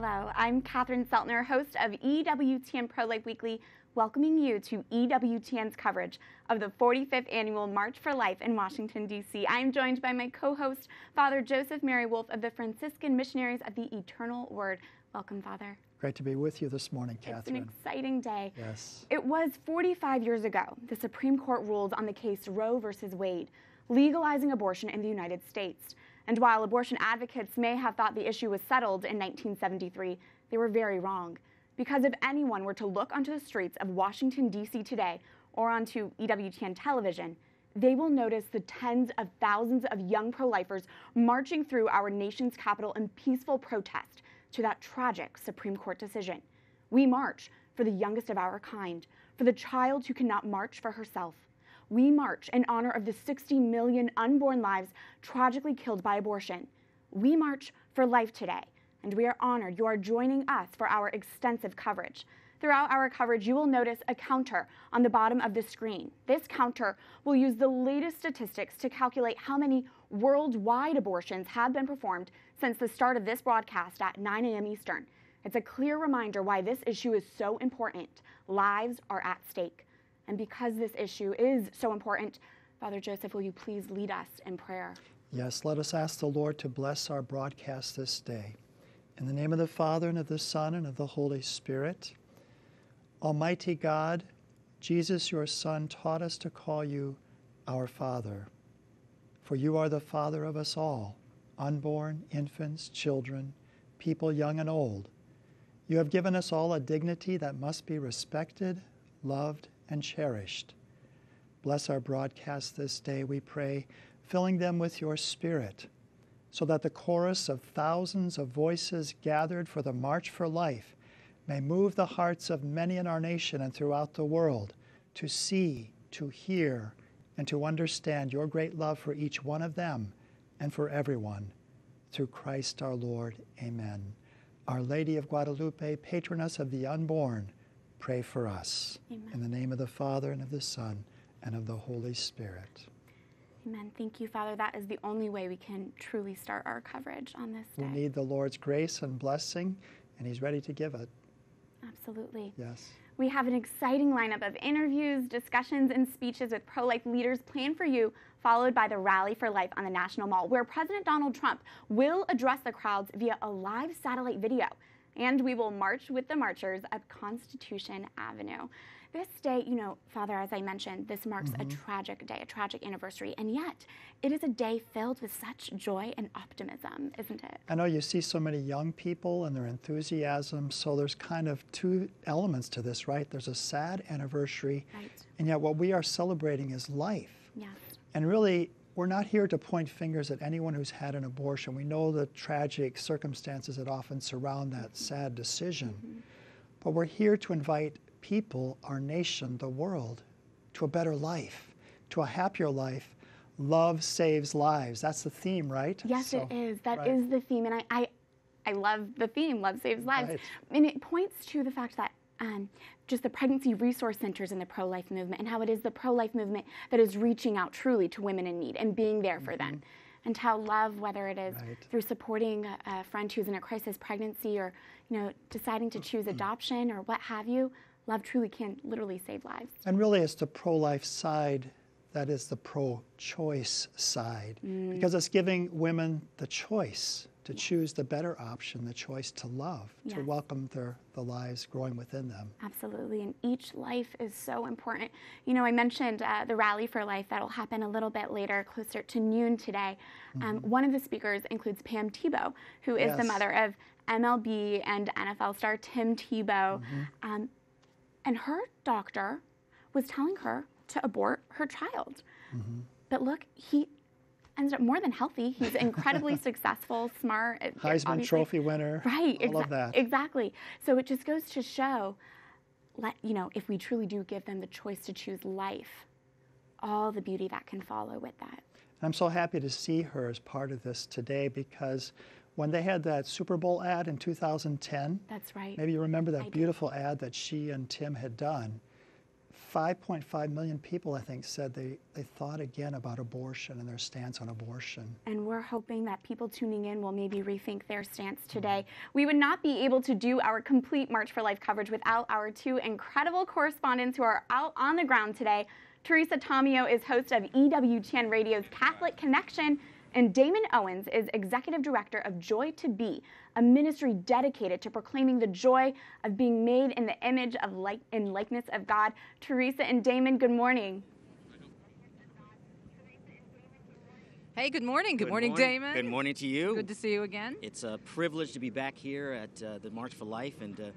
Hello, I'm Katherine Seltner, host of EWTN Pro-Life Weekly, welcoming you to EWTN's coverage of the 45th Annual March for Life in Washington, D.C. I'm joined by my co-host, Father Joseph Mary Wolf of the Franciscan Missionaries of the Eternal Word. Welcome, Father. Great to be with you this morning, Catherine. It's an exciting day. Yes. It was 45 years ago the Supreme Court ruled on the case Roe versus Wade, legalizing abortion in the United States. And while abortion advocates may have thought the issue was settled in 1973, they were very wrong. Because if anyone were to look onto the streets of Washington, D.C. today, or onto EWTN television, they will notice the tens of thousands of young pro-lifers marching through our nation's capital in peaceful protest to that tragic Supreme Court decision. We march for the youngest of our kind, for the child who cannot march for herself. We march in honor of the 60 million unborn lives tragically killed by abortion. We march for life today, and we are honored you are joining us for our extensive coverage. Throughout our coverage, you will notice a counter on the bottom of the screen. This counter will use the latest statistics to calculate how many worldwide abortions have been performed since the start of this broadcast at 9 a.m. Eastern. It's a clear reminder why this issue is so important. Lives are at stake. And because this issue is so important, Father Joseph, will you please lead us in prayer? Yes, let us ask the Lord to bless our broadcast this day. In the name of the Father, and of the Son, and of the Holy Spirit. Almighty God, Jesus, your Son, taught us to call you our Father. For you are the Father of us all, unborn, infants, children, people young and old. You have given us all a dignity that must be respected, loved, and cherished. Bless our broadcast this day, we pray, filling them with your Spirit, so that the chorus of thousands of voices gathered for the March for Life may move the hearts of many in our nation and throughout the world to see, to hear, and to understand your great love for each one of them and for everyone. Through Christ our Lord, amen. Our Lady of Guadalupe, patroness of the unborn, pray for us. Amen. In the name of the Father, and of the Son, and of the Holy Spirit. Amen. Thank you, Father. That is the only way we can truly start our coverage on this day. We need the Lord's grace and blessing, and He's ready to give it. Absolutely. Yes. We have an exciting lineup of interviews, discussions, and speeches with pro-life leaders planned for you, followed by the Rally for Life on the National Mall, where President Donald Trump will address the crowds via a live satellite video. And we will march with the marchers up Constitution Avenue. This day, you know, Father, as I mentioned, this marks a tragic day, a tragic anniversary, and yet it is a day filled with such joy and optimism, isn't it? I know you see so many young people and their enthusiasm, so there's kind of two elements to this, right? There's a sad anniversary, Right. and yet what we are celebrating is life. Yes. And really, we're not here to point fingers at anyone who's had an abortion. We know the tragic circumstances that often surround that sad decision. But we're here to invite people, our nation, the world, to a better life, to a happier life. Love saves lives. That's the theme, right? Yes, it is. That is the theme. And I love the theme, Love Saves Lives. Right. And it points to the fact that just the pregnancy resource centers in the pro-life movement and how it is the pro-life movement that is reaching out truly to women in need and being there for them. And how love, whether it is through supporting a friend who's in a crisis pregnancy or, you know, deciding to choose adoption or what have you, love truly can literally save lives. And really it's the pro-life side that is the pro-choice side, because it's giving women the choice to choose the better option, the choice to love, to welcome the lives growing within them. Absolutely, and each life is so important. You know, I mentioned the Rally for Life that'll happen a little bit later, closer to noon today. One of the speakers includes Pam Tebow, who is the mother of MLB and NFL star Tim Tebow. And her doctor was telling her to abort her child. But look, he ends up more than healthy. He's incredibly successful, smart. Heisman Trophy winner. Right, all of that. Exactly. So it just goes to show, you know, if we truly do give them the choice to choose life, all the beauty that can follow with that. And I'm so happy to see her as part of this today, because when they had that Super Bowl ad in 2010, that's right. Maybe you remember that beautiful ad that she and Tim had done. 5.5 million people, I think, said they thought again about abortion and their stance on abortion. And we're hoping that people tuning in will maybe rethink their stance today. We would not be able to do our complete March for Life coverage without our two incredible correspondents who are out on the ground today. Teresa Tomeo is host of EWTN Radio's Catholic Connection, and Damon Owens is executive director of Joy to Be, a ministry dedicated to proclaiming the joy of being made in the image of and likeness of God. Teresa and Damon, good morning. Hey, good morning. Good morning, Damon. Good morning to you. Good to see you again. It's a privilege to be back here at the March for Life and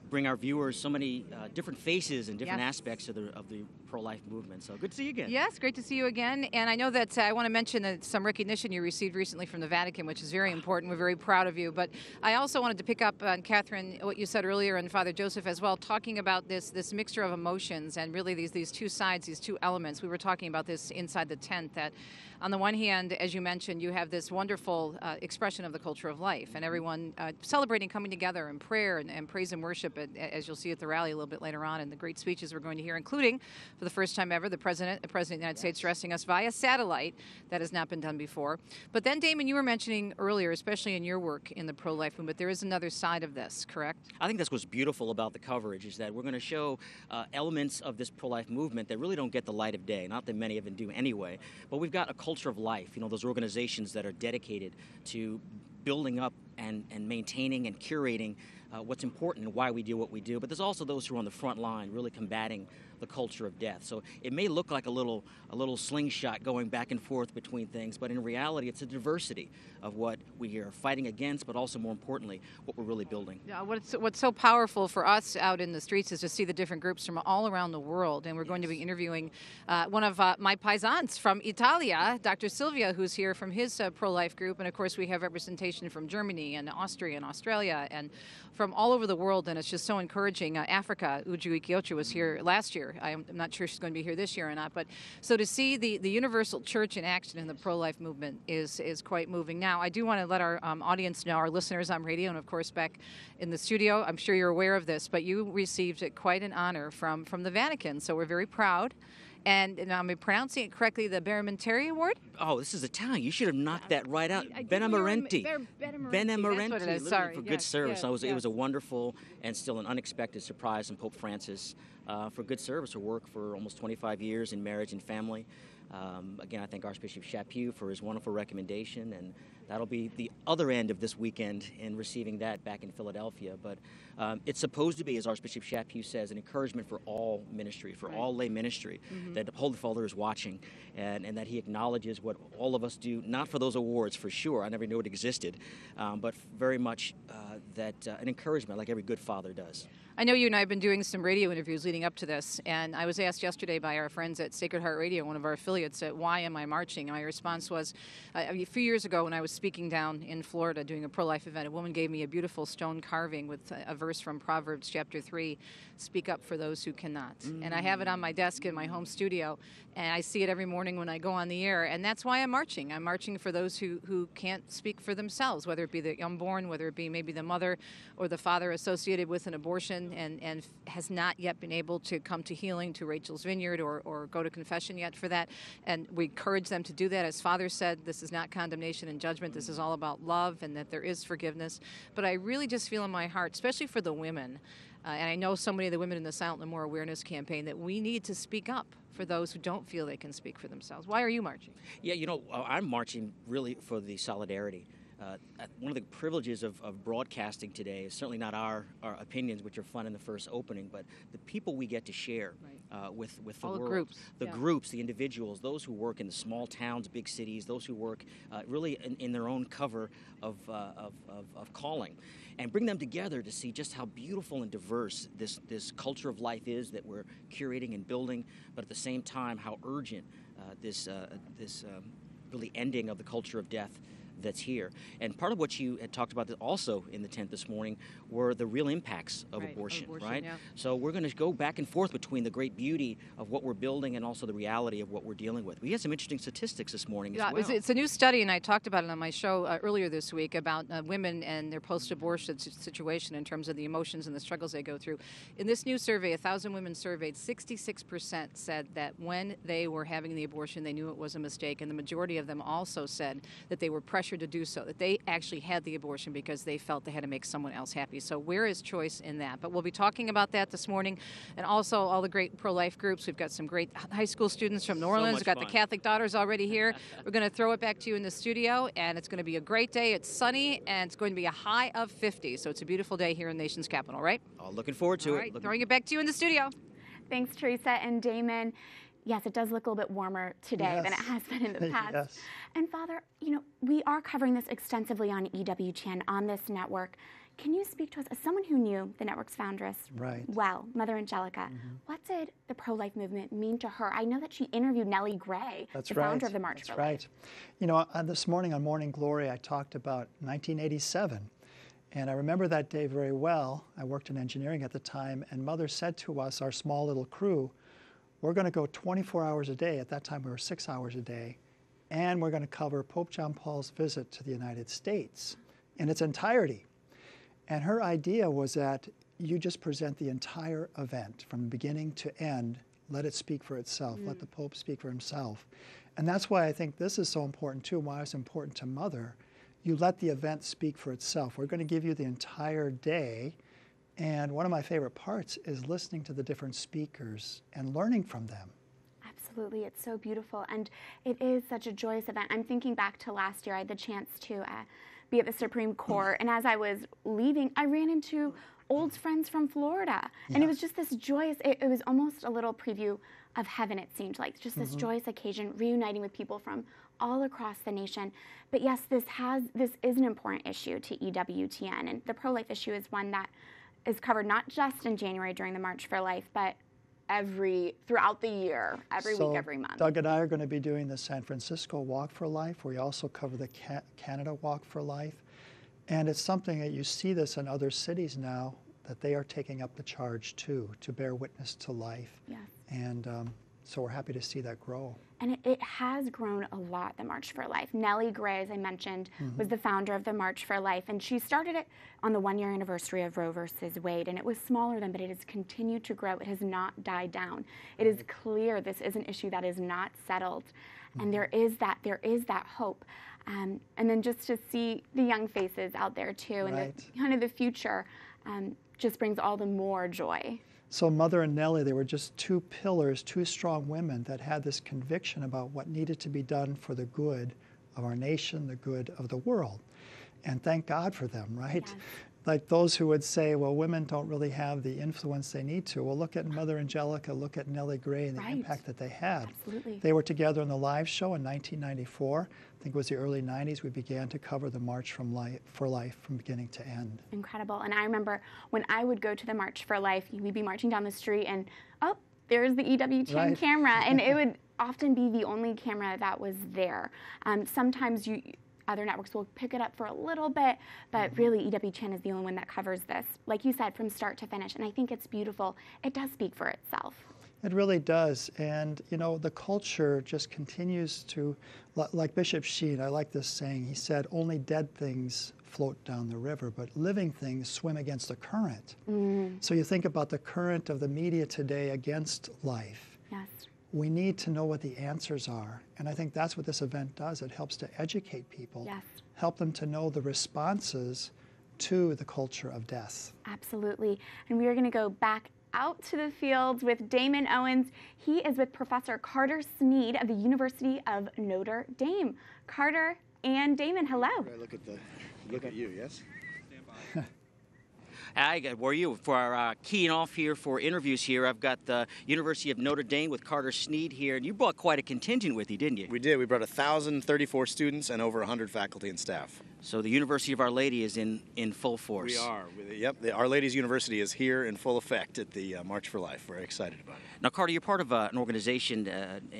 bring our viewers so many different faces and different aspects of the pro-life movement. So good to see you again. Yes, great to see you again. And I know that I want to mention that some recognition you received recently from the Vatican, which is very important. We're very proud of you. But I also wanted to pick up on, Catherine, what you said earlier, and Father Joseph as well, talking about this mixture of emotions and really these two sides, these two elements. We were talking about this inside the tent, that on the one hand, as you mentioned, you have this wonderful expression of the culture of life, and everyone celebrating, coming together in prayer and praise and worship, as you'll see at the rally a little bit later on, and the great speeches we're going to hear, including, for the first time ever, the President of the United States addressing us via satellite. That has not been done before. But then, Damon, you were mentioning earlier, especially in your work in the pro-life movement, there is another side of this, correct? I think that's what's beautiful about the coverage, is that we're going to show elements of this pro-life movement that really don't get the light of day, not that many of them do anyway, but we've got a culture of life, those organizations that are dedicated to building up and maintaining and curating what's important and why we do what we do. But there's also those who are on the front line really combating the culture of death. So it may look like a little slingshot going back and forth between things, but in reality it's a diversity of what we are fighting against, but also more importantly what we're really building. Yeah, what's so powerful for us out in the streets is to see the different groups from all around the world, and we're going to be interviewing one of my paisans from Italia, Dr. Silvia, who's here from his pro-life group, and of course we have representation from Germany and Austria and Australia and from all over the world, and it's just so encouraging. Africa, Uju Ikiocha was here last year. I'm not sure she's going to be here this year or not, but so to see the universal church in action in the pro-life movement is quite moving. Now, I do want to let our audience know, our listeners on radio and of course back in the studio, I'm sure you're aware of this, but you received quite an honor from the Vatican, so we're very proud. And am I pronouncing it correctly, the Benemerenti Award? Oh, this is Italian. You should have knocked that right out. Benemerenti. Benemerenti. That's what it is. Sorry. For good service. It was a wonderful and still an unexpected surprise from Pope Francis for good service, or work for almost 25 years in marriage and family. Again, I thank Archbishop Chaput for his wonderful recommendation, and that'll be the other end of this weekend in receiving that back in Philadelphia. But it's supposed to be, as Archbishop Chaput says, an encouragement for all ministry, for all lay ministry, that the Holy Father is watching, and that he acknowledges what all of us do, not for those awards for sure, I never knew it existed, but very much that an encouragement like every good father does. I know you and I have been doing some radio interviews leading up to this, and I was asked yesterday by our friends at Sacred Heart Radio, one of our affiliates, why am I marching? And my response was, a few years ago when I was speaking down in Florida doing a pro-life event, a woman gave me a beautiful stone carving with a verse from Proverbs chapter 3, speak up for those who cannot. And I have it on my desk in my home studio, and I see it every morning when I go on the air, and that's why I'm marching. I'm marching for those who can't speak for themselves, whether it be the unborn, whether it be maybe the mother or the father associated with an abortion, and has not yet been able to come to healing, to Rachel's Vineyard, or go to confession yet for that. And we encourage them to do that. As Father said, this is not condemnation and judgment. This is all about love, and that there is forgiveness. But I really just feel in my heart, especially for the women, and I know so many of the women in the Silent No More Awareness campaign, that we need to speak up for those who don't feel they can speak for themselves. Why are you marching? Yeah, I'm marching really for the solidarity. One of the privileges of broadcasting today is certainly not our opinions, which are fun in the first opening, but the people we get to share with the all world. Groups. The groups, the individuals, those who work in the small towns, big cities, those who work really in their own cover of calling, and bring them together to see just how beautiful and diverse this culture of life is that we're curating and building, but at the same time how urgent this really ending of the culture of death that's here. And part of what you had talked about also in the tent this morning were the real impacts of abortion, right? Yeah. So we're going to go back and forth between the great beauty of what we're building and also the reality of what we're dealing with. We had some interesting statistics this morning as well. It's a new study, and I talked about it on my show earlier this week about women and their post-abortion situation in terms of the emotions and the struggles they go through. In this new survey, 1,000 women surveyed, 66% said that when they were having the abortion, they knew it was a mistake, and the majority of them also said that they were pressured to do so, that they actually had the abortion because they felt they had to make someone else happy. So where is choice in that? But we'll be talking about that this morning, and also all the great pro-life groups. We've got some great high school students from New Orleans. We've got the Catholic Daughters already here. We're going to throw it back to you in the studio, and it's going to be a great day. It's sunny, and it's going to be a high of 50, so it's a beautiful day here in the nation's capital, right? Oh, looking forward to it. All right, throwing it back to you in the studio. Thanks, Teresa and Damon. Yes, it does look a little bit warmer today than it has been in the past. Yes. And Father, you know, we are covering this extensively on EWTN, on this network. Can you speak to us, as someone who knew the network's foundress well, Mother Angelica, what did the pro-life movement mean to her? I know that she interviewed Nellie Gray, the founder of the March for Life. You know, this morning on Morning Glory, I talked about 1987. And I remember that day very well. I worked in engineering at the time, and Mother said to us, our small little crew, we're going to go 24 hours a day. At that time, we were 6 hours a day. And we're going to cover Pope John Paul's visit to the United States in its entirety. And her idea was that you just present the entire event from beginning to end. Let it speak for itself. Let the Pope speak for himself. And that's why I think this is so important, too, why it's important to Mother. You let the event speak for itself. We're going to give you the entire day. And one of my favorite parts is listening to the different speakers and learning from them. Absolutely. It's so beautiful. And it is such a joyous event. I'm thinking back to last year. I had the chance to be at the Supreme Court. And as I was leaving, I ran into old friends from Florida. And it was just this joyous, it was almost a little preview of heaven, it seemed like. Just this joyous occasion, reuniting with people from all across the nation. But yes, this is an important issue to EWTN. And the pro-life issue is one that is covered not just in January during the March for Life, but throughout the year, every week, every month. Doug and I are going to be doing the San Francisco Walk for Life. We also cover the Canada Walk for Life. And it's something that you see this in other cities now, that they are taking up the charge too, to bear witness to life. Yes. And so we're happy to see that grow. And it has grown a lot, the March for Life. Nellie Gray, as I mentioned, was the founder of the March for Life, and she started it on the one-year anniversary of Roe versus Wade, and it was smaller then, but it has continued to grow. It has not died down. It is clear this is an issue that is not settled, and there is that hope. And then just to see the young faces out there too, and kind of the future, just brings all the more joy. So Mother and Nellie, they were just two pillars, two strong women that had this conviction about what needed to be done for the good of our nation, the good of the world. And thank God for them, right? Yes. Like those who would say, well, women don't really have the influence they need to. Well, look at Mother Angelica, look at Nellie Gray and the impact that they had. Absolutely. They were together in the live show in 1994. I think it was the early 90s, we began to cover the March for Life from beginning to end. Incredible. And I remember when I would go to the March for Life, we'd be marching down the street and, oh, there's the EWTN camera. And it would often be the only camera that was there. Sometimes other networks will pick it up for a little bit, but really EWTN is the only one that covers this, like you said, from start to finish. And I think it's beautiful. It does speak for itself. It really does. And, you know, the culture just continues to, like Bishop Sheen, I like this saying, he said, only dead things float down the river, but living things swim against the current. So you think about the current of the media today against life. Yes. We need to know what the answers are. And I think that's what this event does. It helps to educate people, help them to know the responses to the culture of death. Absolutely. And we are going to go back out to the fields with Damon Owens. He is with Professor Carter Snead of the University of Notre Dame. Carter and Damon, hello. Right, look at you, yes? Hi, where are you? For our keying off here for interviews here, I've got the University of Notre Dame with Carter Snead here, and you brought quite a contingent with you, didn't you? We did. We brought 1,034 students and over 100 faculty and staff. So the University of Our Lady is in full force. We are. Yep, the Our Lady's University is here in full effect at the March for Life. Very excited about it. Now, Carter, you're part of an organization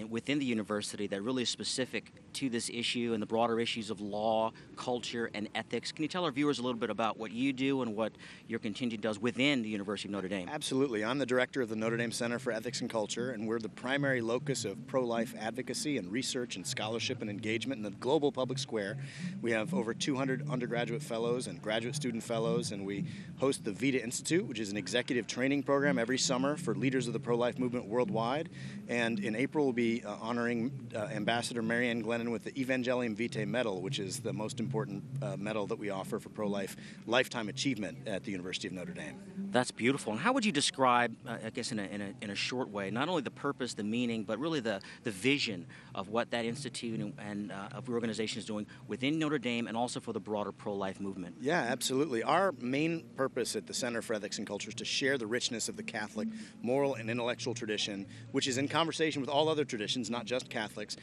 within the university that really is specific to this issue and the broader issues of law, culture, and ethics. Can you tell our viewers a little bit about what you do and what your contingent does within the University of Notre Dame? Absolutely. I'm the director of the Notre Dame Center for Ethics and Culture, and we're the primary locus of pro-life advocacy and research and scholarship and engagement in the global public square. We have over 200 undergraduate fellows and graduate student fellows, and we host the Vita Institute, which is an executive training program every summer for leaders of the pro-life movement worldwide. And in April, we'll be honoring Ambassador Marianne Glennon with the Evangelium Vitae Medal, which is the most important medal that we offer for pro-life lifetime achievement at the University of Notre Dame. That's beautiful. And how would you describe, I guess in a short way, not only the purpose, the meaning, but really the vision of what that institute and of your organization is doing within Notre Dame and also for the broader pro-life movement? Yeah, absolutely. Our main purpose at the Center for Ethics and Culture is to share the richness of the Catholic moral and intellectual tradition, which is in conversation with all other traditions, not just Catholics,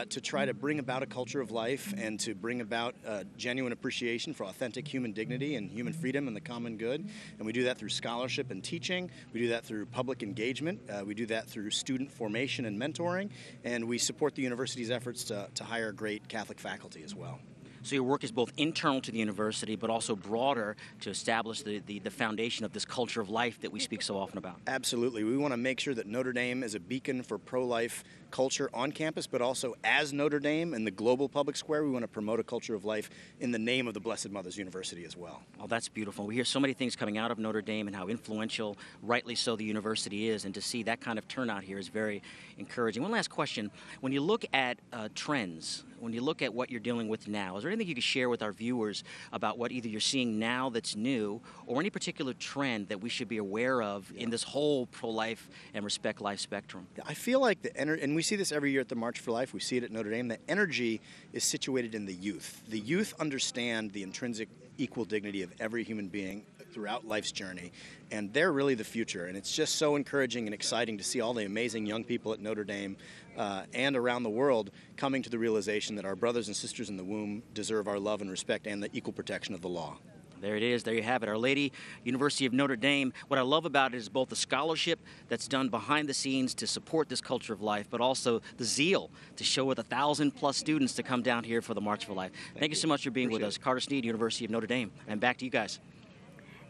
to try to bring about a culture of life and to bring about genuine appreciation for authentic human dignity and human freedom and the common good. And we do that through scholarship and teaching. We do that through public engagement. We do that through student formation and mentoring. And we support the university's efforts to hire great Catholic faculty as well. So your work is both internal to the university, but also broader to establish the foundation of this culture of life that we speak so often about. Absolutely. We want to make sure that Notre Dame is a beacon for pro-life culture on campus, but also as Notre Dame in the global public square, we want to promote a culture of life in the name of the Blessed Mother's University as well. Oh, that's beautiful. We hear so many things coming out of Notre Dame and how influential, rightly so, the university is, and to see that kind of turnout here is very encouraging. One last question. When you look at trends, when you look at what you're dealing with now, is there anything you could share with our viewers about what either you're seeing now that's new or any particular trend that we should be aware of in this whole pro-life and respect life spectrum? I feel like and we see this every year at the March for Life, we see it at Notre Dame, the energy is situated in the youth. The youth understand the intrinsic equal dignity of every human being throughout life's journey, and they're really the future. And it's just so encouraging and exciting to see all the amazing young people at Notre Dame and around the world coming to the realization that our brothers and sisters in the womb deserve our love and respect and the equal protection of the law. There it is. There you have it. Our Lady, University of Notre Dame. What I love about it is both the scholarship that's done behind the scenes to support this culture of life, but also the zeal to show with 1,000+ students to come down here for the March for Life. Thank you so much for being with us. Carter Snead, University of Notre Dame. And back to you guys.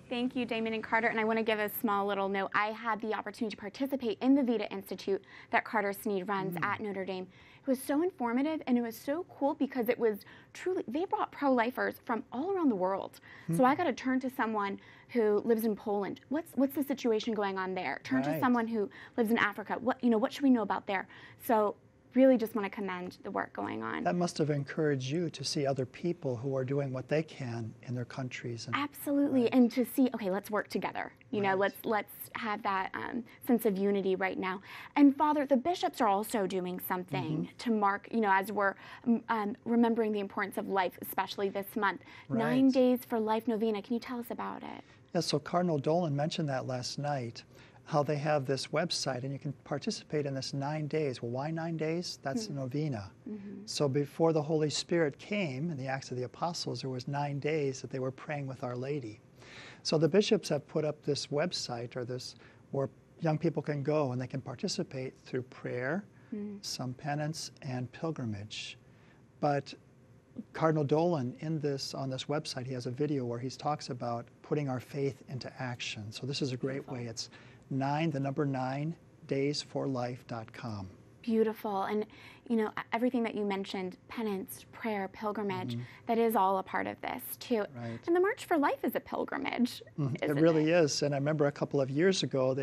Thank you, Damon and Carter. And I want to give a small little note. I had the opportunity to participate in the Vita Institute that Carter Snead runs at Notre Dame. It was so informative and it was so cool because it was truly, they brought pro-lifers from all around the world. So I got to turn to someone who lives in Poland. What's the situation going on there? Turn to someone who lives in Africa. What should we know about there? So really just want to commend the work going on. That must have encouraged you to see other people who are doing what they can in their countries. Absolutely, and to see, okay, let's work together. You know, let's have that sense of unity right now. And Father, the bishops are also doing something to mark, you know, as we're remembering the importance of life, especially this month. 9 Days for Life Novena. Can you tell us about it? Yeah, so Cardinal Dolan mentioned that last night, how they have this website and you can participate in this 9 days. Well, why 9 days? That's a novena. So before the Holy Spirit came in the Acts of the Apostles, there was 9 days that they were praying with Our Lady. So the bishops have put up this website where young people can go and they can participate through prayer, some penance, and pilgrimage. But Cardinal Dolan on this website, he has a video where he talks about putting our faith into action. So this is a great way. It's 9 daysforlife.com. Beautiful. And, you know, everything that you mentioned, penance, prayer, pilgrimage, that is all a part of this, too. Right. And the March for Life is a pilgrimage, It really is. And I remember a couple of years ago,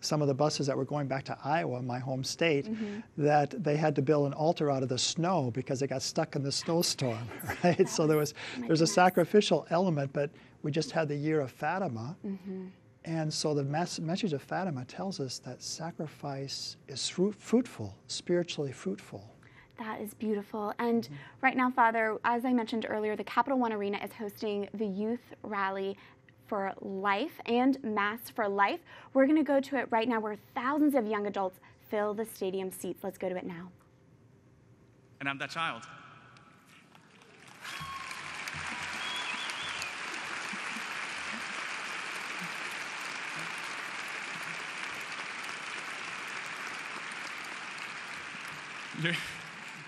some of the buses that were going back to Iowa, my home state, that they had to build an altar out of the snow because they got stuck in the snowstorm, right? So there's a sacrificial element, but we just had the year of Fatima. And so the message of Fatima tells us that sacrifice is fruitful, spiritually fruitful. That is beautiful. And right now, Father, as I mentioned earlier, the Capital One Arena is hosting the Youth Rally for Life and Mass for Life. We're going to go to it right now where thousands of young adults fill the stadium seats. Let's go to it now. And I'm that child.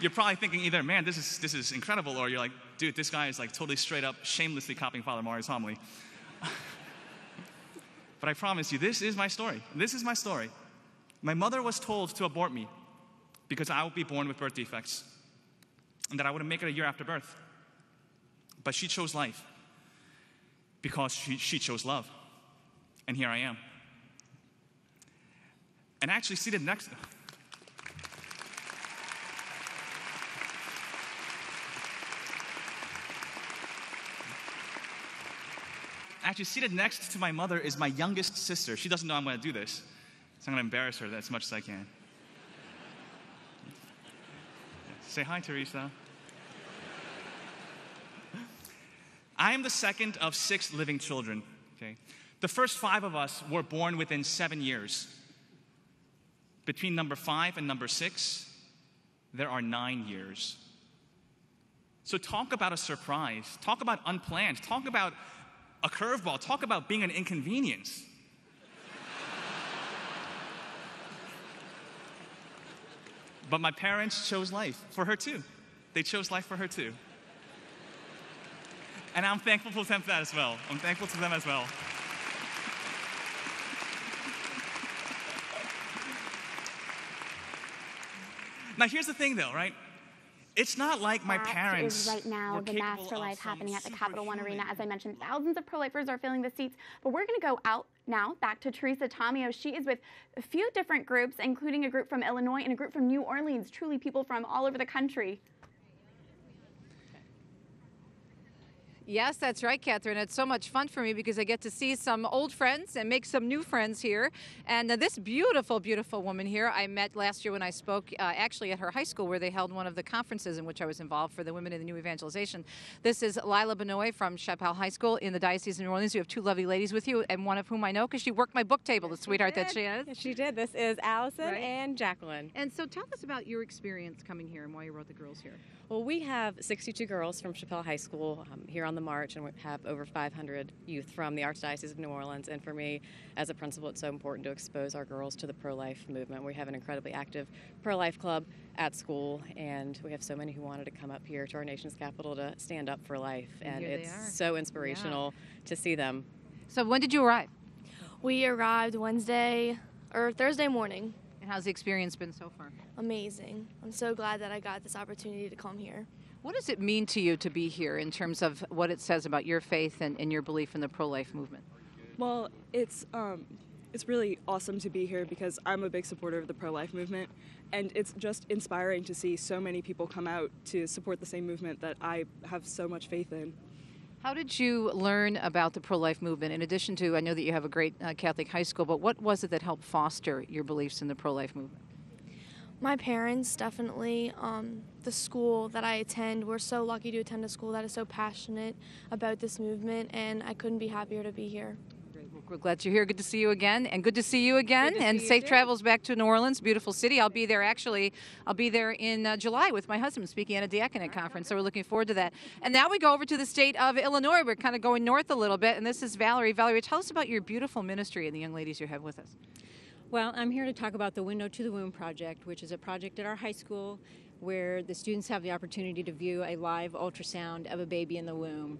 you're probably thinking either, man, this is incredible, or you're like, dude, this guy is like totally straight up, shamelessly copying Father Mario's homily. But I promise you, this is my story. This is my story. My mother was told to abort me because I would be born with birth defects and that I wouldn't make it a year after birth. But she chose life because she chose love. And here I am. And actually seated next to my mother is my youngest sister. She doesn't know I'm going to do this, so I'm going to embarrass her as much as I can. Say hi, Teresa. I am the second of 6 living children. Okay? The first 5 of us were born within 7 years. Between number 5 and number 6, there are 9 years. So talk about a surprise. Talk about unplanned. Talk about a curveball. Talk about being an inconvenience. But my parents chose life for her too. They chose life for her too. And I'm thankful for them for that as well. I'm thankful to them as well. Now here's the thing though, right? It's not like my parents right now the Mass for Life happening at the Capital One Arena. As I mentioned, thousands of pro-lifers are filling the seats. But we're going to go out now back to Teresa Tomeo. She is with a few different groups, including a group from Illinois and a group from New Orleans. Truly people from all over the country. Yes, that's right, Catherine. It's so much fun for me because I get to see some old friends and make some new friends here. And this beautiful, beautiful woman here I met last year when I spoke actually at her high school where they held one of the conferences in which I was involved for the Women in the New Evangelization. This is Lila Benoit from Chappelle High School in the Diocese of New Orleans. You have 2 lovely ladies with you, and one of whom I know because she worked my book table, the sweetheart that she is. Yes, she did. This is Allison and Jacqueline. And so tell us about your experience coming here and why you wrote the girls here. Well, we have 62 girls from Chappelle High School here on the march, and we have over 500 youth from the Archdiocese of New Orleans. And for me, as a principal, it's so important to expose our girls to the pro-life movement. We have an incredibly active pro-life club at school, and we have so many who wanted to come up here to our nation's capital to stand up for life. And it's so inspirational to see them. So when did you arrive? We arrived Thursday morning. And how's the experience been so far? Amazing. I'm so glad that I got this opportunity to come here. What does it mean to you to be here in terms of what it says about your faith and your belief in the pro-life movement? Well, it's really awesome to be here because I'm a big supporter of the pro-life movement, and it's just inspiring to see so many people come out to support the same movement that I have so much faith in. How did you learn about the pro-life movement? In addition to, I know that you have a great Catholic high school, but what was it that helped foster your beliefs in the pro-life movement? My parents, definitely. The school that I attend, we're so lucky to attend a school that is so passionate about this movement, and I couldn't be happier to be here. Great. Well, we're glad you're here. Good to see you again, and good to see you again. And safe travels back to New Orleans, beautiful city. I'll be there in July with my husband speaking at a diaconate conference, so we're looking forward to that. And now we go over to the state of Illinois. We're kind of going north a little bit, and this is Valerie. Valerie, tell us about your beautiful ministry and the young ladies you have with us. Well, I'm here to talk about the Window to the Womb project, which is a project at our high school where the students have the opportunity to view a live ultrasound of a baby in the womb.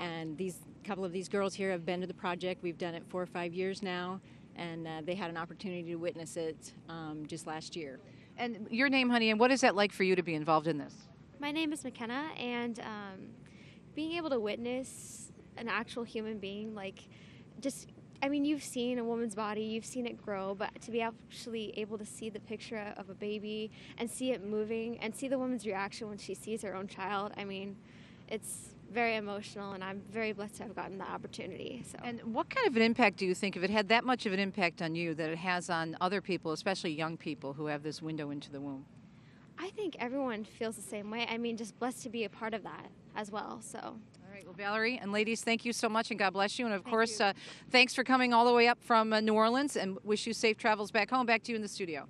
And a couple of these girls here have been to the project. We've done it 4 or 5 years now, and they had an opportunity to witness it just last year. And your name, honey, and what is that like for you to be involved in this? My name is McKenna, and being able to witness an actual human being, you've seen a woman's body, you've seen it grow, but to be actually able to see the picture of a baby and see it moving and see the woman's reaction when she sees her own child, it's very emotional, and I'm very blessed to have gotten that opportunity. So. And what kind of an impact do you think, if it had that much of an impact on you, that it has on other people, especially young people who have this window into the womb? I think everyone feels the same way. Just blessed to be a part of that as well. So. All right. Well, Valerie and ladies, thank you so much, and God bless you. And of course, thanks for coming all the way up from New Orleans, and wish you safe travels back home. Back to you in the studio.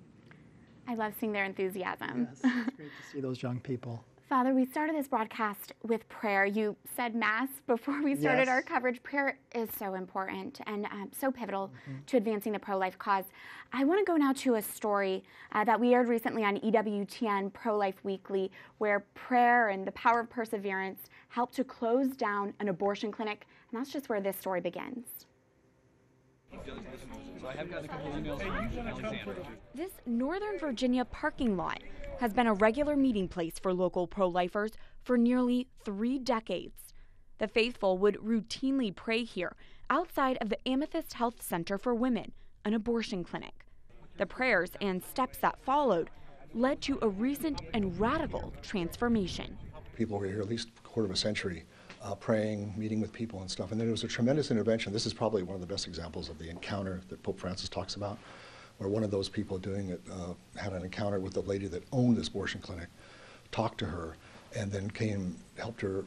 I love seeing their enthusiasm. Yes, it's great to see those young people. Father, we started this broadcast with prayer. You said Mass before we started our coverage. Prayer is so important and so pivotal to advancing the pro-life cause. I want to go now to a story that we aired recently on EWTN Pro-Life Weekly, where prayer and the power of perseverance helped to close down an abortion clinic, and that's just where this story begins. This Northern Virginia parking lot has been a regular meeting place for local pro-lifers for nearly 3 decades. The faithful would routinely pray here outside of the Amethyst Health Center for Women, an abortion clinic. The prayers and steps that followed led to a recent and radical transformation. People were here at least a quarter of a century praying, meeting with people and stuff, and then it was a tremendous intervention. This is probably one of the best examples of the encounter that Pope Francis talks about, where one of those people doing it had an encounter with the lady that owned this abortion clinic, talked to her, and then helped her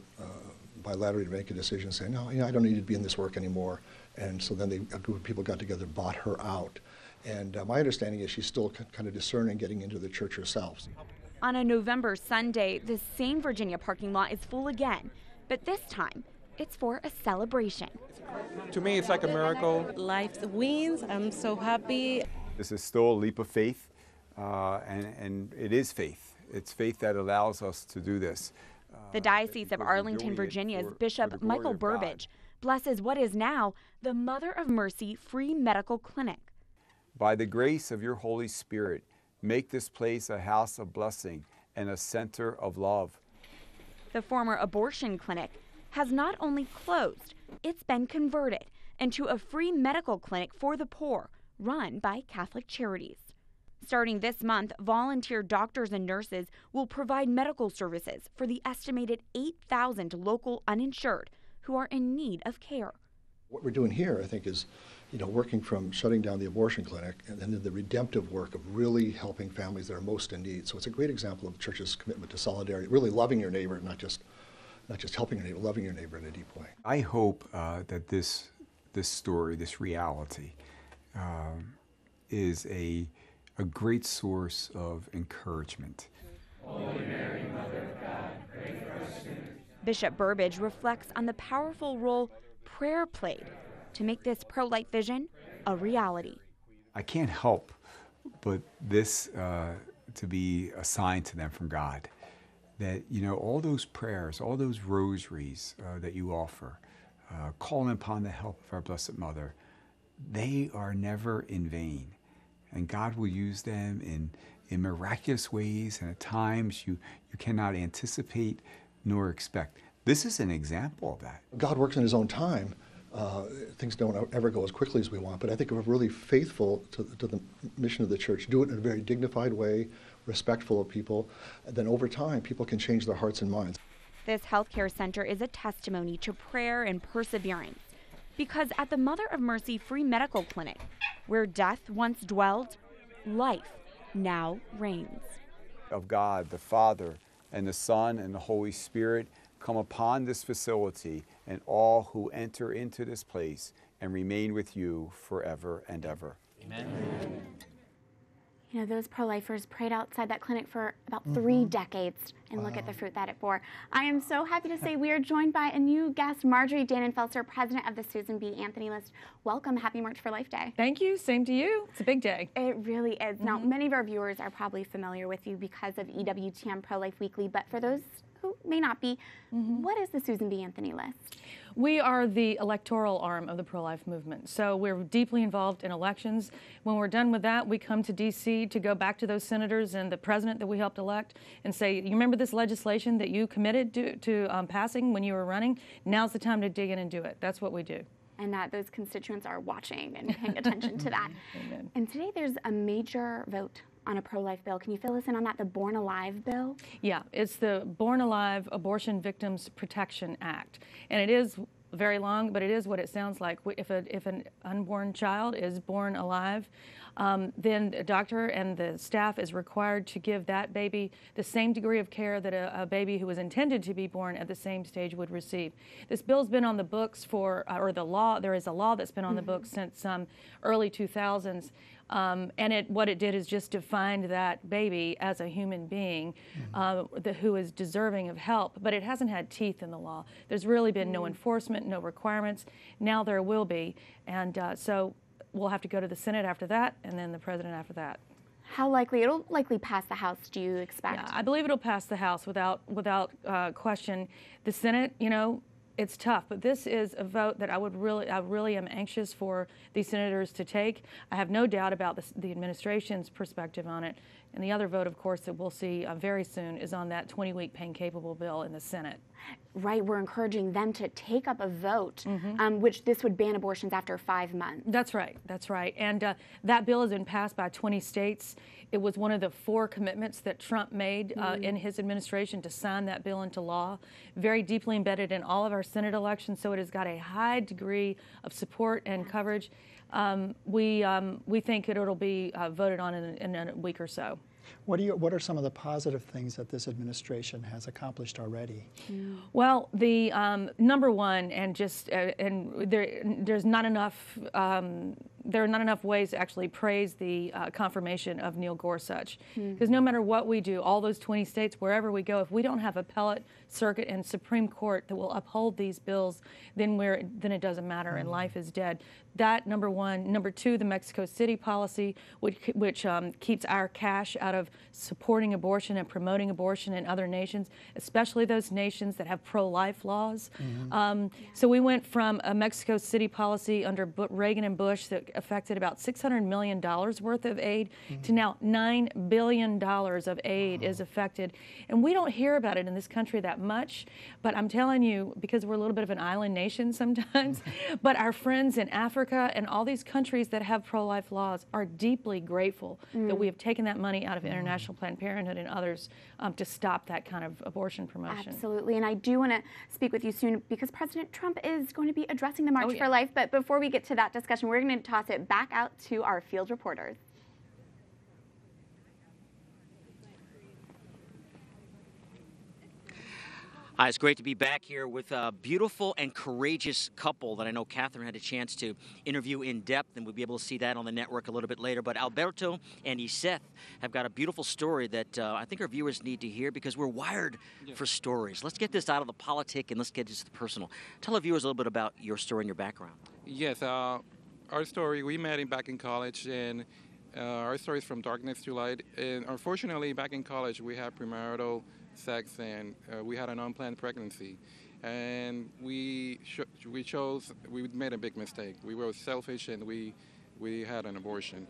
bilaterally to make a decision saying, no, I don't need to be in this work anymore. And so then a group of people got together, bought her out. And my understanding is she's still kind of discerning getting into the church herself. On a November Sunday, the same Virginia parking lot is full again, but this time it's for a celebration. To me, it's like a miracle. Life wins. I'm so happy. This is still a leap of faith, and it is faith. It's faith that allows us to do this. The Diocese of Arlington, Virginia's Bishop Michael Burbidge blesses what is now the Mother of Mercy Free Medical Clinic. By the grace of your Holy Spirit, make this place a house of blessing and a center of love. The former abortion clinic has not only closed, it's been converted into a free medical clinic for the poor run by Catholic Charities. Starting this month, volunteer doctors and nurses will provide medical services for the estimated 8,000 local uninsured who are in need of care. What we're doing here, I think, is working from shutting down the abortion clinic and then the redemptive work of really helping families that are most in need. So it's a great example of the Church's commitment to solidarity, really loving your neighbor, not just helping your neighbor, loving your neighbor in a deep way. I hope that this story, this reality, is a great source of encouragement. Holy Mary, Mother of God, pray for us sinners. Bishop Burbidge reflects on the powerful role prayer played to make this pro-life vision a reality. I can't help but this to be a sign to them from God that, all those prayers, all those rosaries that you offer, calling upon the help of our Blessed Mother, they are never in vain. And God will use them in miraculous ways and at times you cannot anticipate nor expect. This is an example of that. God works in his own time. Things don't ever go as quickly as we want, but I think if we're really faithful to the mission of the Church, do it in a very dignified way, respectful of people, then over time people can change their hearts and minds. This healthcare center is a testimony to prayer and perseverance, because at the Mother of Mercy Free Medical Clinic, where death once dwelled, life now reigns. Of God, the Father, and the Son, and the Holy Spirit, come upon this facility and all who enter into this place and remain with you forever and ever. Amen. Those pro-lifers prayed outside that clinic for about 3 decades, and look at the fruit that it bore. I am so happy to say we are joined by a new guest, Marjorie Dannenfelser, president of the Susan B. Anthony List. Welcome. Happy March for Life Day. Thank you. Same to you. It's a big day. It really is. Now, many of our viewers are probably familiar with you because of EWTN Pro-Life Weekly, but for those who may not be, what is the Susan B. Anthony List? We are the electoral arm of the pro-life movement. So we're deeply involved in elections. When we're done with that, we come to D.C. to go back to those senators and the president that we helped elect and say, you remember this legislation that you committed to passing when you were running? Now's the time to dig in and do it. That's what we do. And that those constituents are watching and paying attention to that. Amen. And today there's a major vote on a pro-life bill. Can you fill us in on that, the Born Alive bill? Yeah, it's the Born Alive Abortion Victims Protection Act. And it is very long, but it is what it sounds like. If an unborn child is born alive, then the doctor and the staff is required to give that baby the same degree of care that a baby who was intended to be born at the same stage would receive. This bill's been on the books there is a law that's been on the books since early 2000s. And what it did is just defined that baby as a human being who is deserving of help, but it hasn't had teeth in the law. There's really been no enforcement, no requirements. Now there will be, and so we'll have to go to the Senate after that, and then the President after that. How likely? It'll likely pass the House, do you expect? Yeah, I believe it'll pass the House without question. The Senate, it's tough, but this is a vote that I really am anxious for these senators to take. I have no doubt about the administration's perspective on it. And the other vote, of course, that we'll see very soon is on that 20-week pain-capable bill in the Senate. Right, we're encouraging them to take up a vote, which this would ban abortions after 5 months. That's right, that's right. And that bill has been passed by 20 states. It was one of the 4 commitments that Trump made in his administration to sign that bill into law. Very deeply embedded in all of our Senate elections, so it has got a high degree of support and coverage. We think it'll be voted on in a week or so. What are some of the positive things that this administration has accomplished already? Well, the number one, and there's not enough. There are not enough ways to actually praise the confirmation of Neil Gorsuch, because no matter what we do, all those 20 states, wherever we go, if we don't have appellate, circuit, and Supreme Court that will uphold these bills, then it doesn't matter, and life is dead. That, number one. Number two, the Mexico City policy, which keeps our cash out of supporting abortion and promoting abortion in other nations, especially those nations that have pro-life laws. So we went from a Mexico City policy under Reagan and Bush that affected about $600 million worth of aid to now $9 billion of aid is affected. And we don't hear about it in this country that much, but I'm telling you, because we're a little bit of an island nation sometimes, but our friends in Africa and all these countries that have pro-life laws are deeply grateful that we have taken that money out of International Planned Parenthood and others to stop that kind of abortion promotion. Absolutely, and I do want to speak with you soon because President Trump is going to be addressing the March for Life, but before we get to that discussion, we're going to toss it back out to our field reporters. Hi, it's great to be back here with a beautiful and courageous couple that I know Catherine had a chance to interview in depth, and we'll be able to see that on the network a little bit later. But Alberto and Iseth have got a beautiful story that I think our viewers need to hear because we're wired for stories. Let's get this out of the politic and let's get into the personal. Tell our viewers a little bit about your story and your background. Yes, our story, we met back in college, and our story is from darkness to light. And unfortunately, back in college, we had premarital sex, and we had an unplanned pregnancy, and we made a big mistake. We were selfish, and we had an abortion.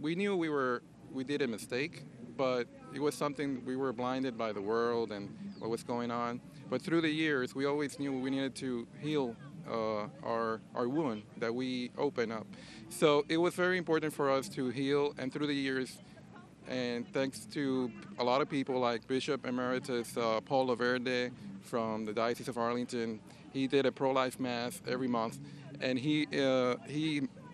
We knew we did a mistake, but it was something we were blinded by the world and what was going on. But through the years, we always knew we needed to heal our wound that we opened up. So it was very important for us to heal, and through the years, and thanks to a lot of people like Bishop Emeritus Paul Laverde from the Diocese of Arlington, he did a pro-life mass every month, and he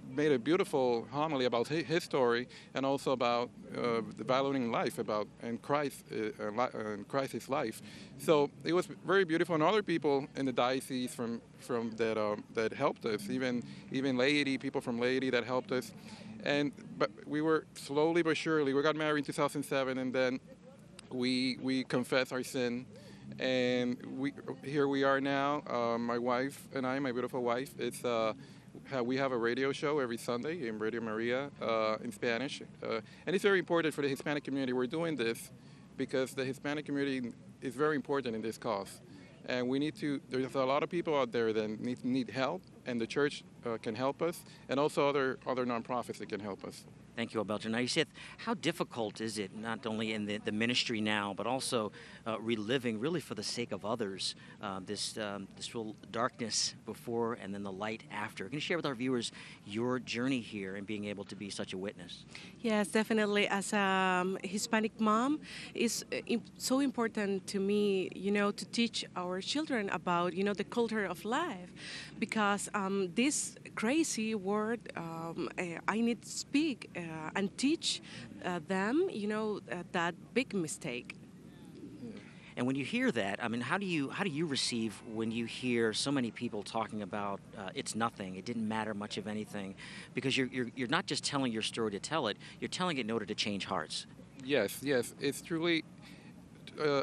made a beautiful homily about his story and also about the valuing life and Christ's life. So it was very beautiful, and other people in the diocese from that helped us, even laity, people from laity that helped us. But we were slowly but surely, we got married in 2007, and then we confessed our sin, and here we are now. My wife and I, my beautiful wife, we have a radio show every Sunday in Radio Maria in Spanish, and it's very important for the Hispanic community. We're doing this because the Hispanic community is very important in this cause, and there's a lot of people out there that need help, and the church can help us, and also other nonprofits that can help us. Thank you, Alberto. Now, Iseth, how difficult is it, not only in the ministry now, but also reliving, really for the sake of others, this real darkness before and then the light after? Can you share with our viewers your journey here and being able to be such a witness? Yes, definitely. As a Hispanic mom, it's so important to me, to teach our children about, the culture of life, because this crazy word, I need to speak and teach them, that big mistake. And when you hear that, I mean, how do you receive when you hear so many people talking about it's nothing, it didn't matter much of anything, because you're not just telling your story to tell it, you're telling it in order to change hearts. Yes, it's truly.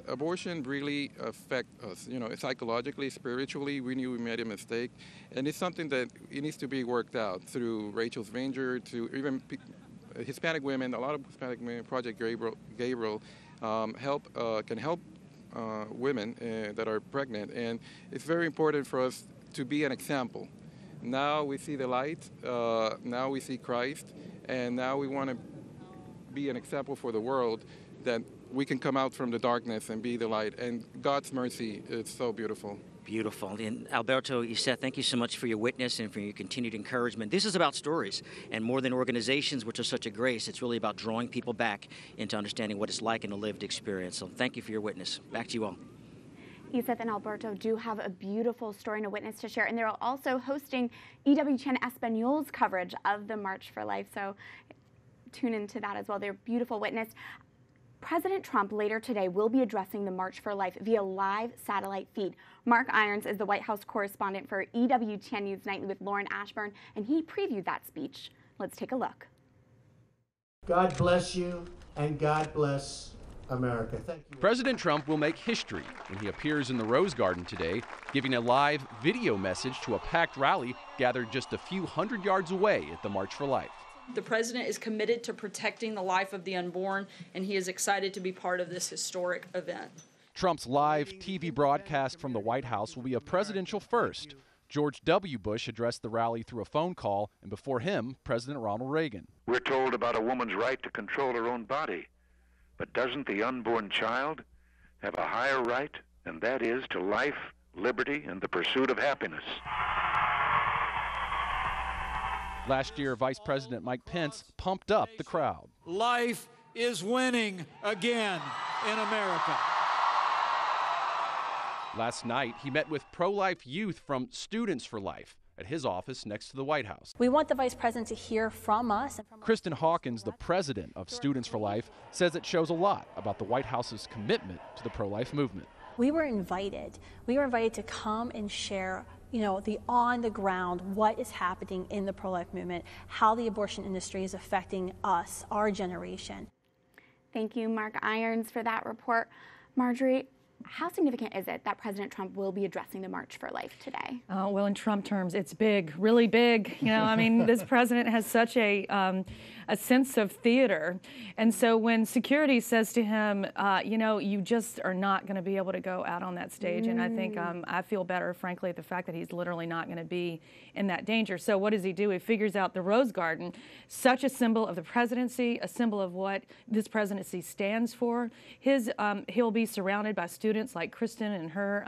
Abortion really affects us, psychologically, spiritually. We knew we made a mistake, and it's something that it needs to be worked out through Rachel Svinger, to even Hispanic women. A lot of Hispanic women, Project Gabriel can help women that are pregnant, and it's very important for us to be an example. Now we see the light, now we see Christ, and now we want to be an example for the world that we can come out from the darkness and be the light. And God's mercy is so beautiful. Beautiful. And Alberto Yset, thank you so much for your witness and for your continued encouragement. This is about stories, and more than organizations, which are such a grace, it's really about drawing people back into understanding what it's like in a lived experience. So thank you for your witness. Back to you all. Yset and Alberto do have a beautiful story and a witness to share, and they're also hosting EWTN Español's coverage of the March for Life, so tune into that as well. They're a beautiful witness. President Trump later today will be addressing the March for Life via live satellite feed. Mark Irons is the White House correspondent for EWTN News Nightly with Lauren Ashburn, and he previewed that speech. Let's take a look. God bless you, and God bless America. Thank you. President Trump will make history when he appears in the Rose Garden today, giving a live video message to a packed rally gathered just a few hundred yards away at the March for Life. The president is committed to protecting the life of the unborn, and he is excited to be part of this historic event. Trump's live TV broadcast from the White House will be a presidential first. George W. Bush addressed the rally through a phone call, and before him, President Ronald Reagan. We're told about a woman's right to control her own body, but doesn't the unborn child have a higher right, and that is to life, liberty, and the pursuit of happiness? Last year, Vice President Mike Pence pumped up the crowd. Life is winning again in America. Last night, he met with pro-life youth from Students for Life at his office next to the White House. We want the Vice President to hear from us. Kristen Hawkins, the president of Students for Life, says it shows a lot about the White House's commitment to the pro-life movement. We were invited to come and share the on-the-ground, what is happening in the pro-life movement, how the abortion industry is affecting us, our generation. Thank you, Mark Irons, for that report. Marjorie, how significant is it that President Trump will be addressing the March for Life today? Well, in Trump terms, it's big, really big. I mean, this president has such a sense of theater. And so when security says to him, you just are not going to be able to go out on that stage. And I think I feel better, frankly, at the fact that he's literally not going to be in that danger. So what does he do? He figures out the Rose Garden, such a symbol of the presidency, a symbol of what this presidency stands for. He'll be surrounded by students like Kristen and her,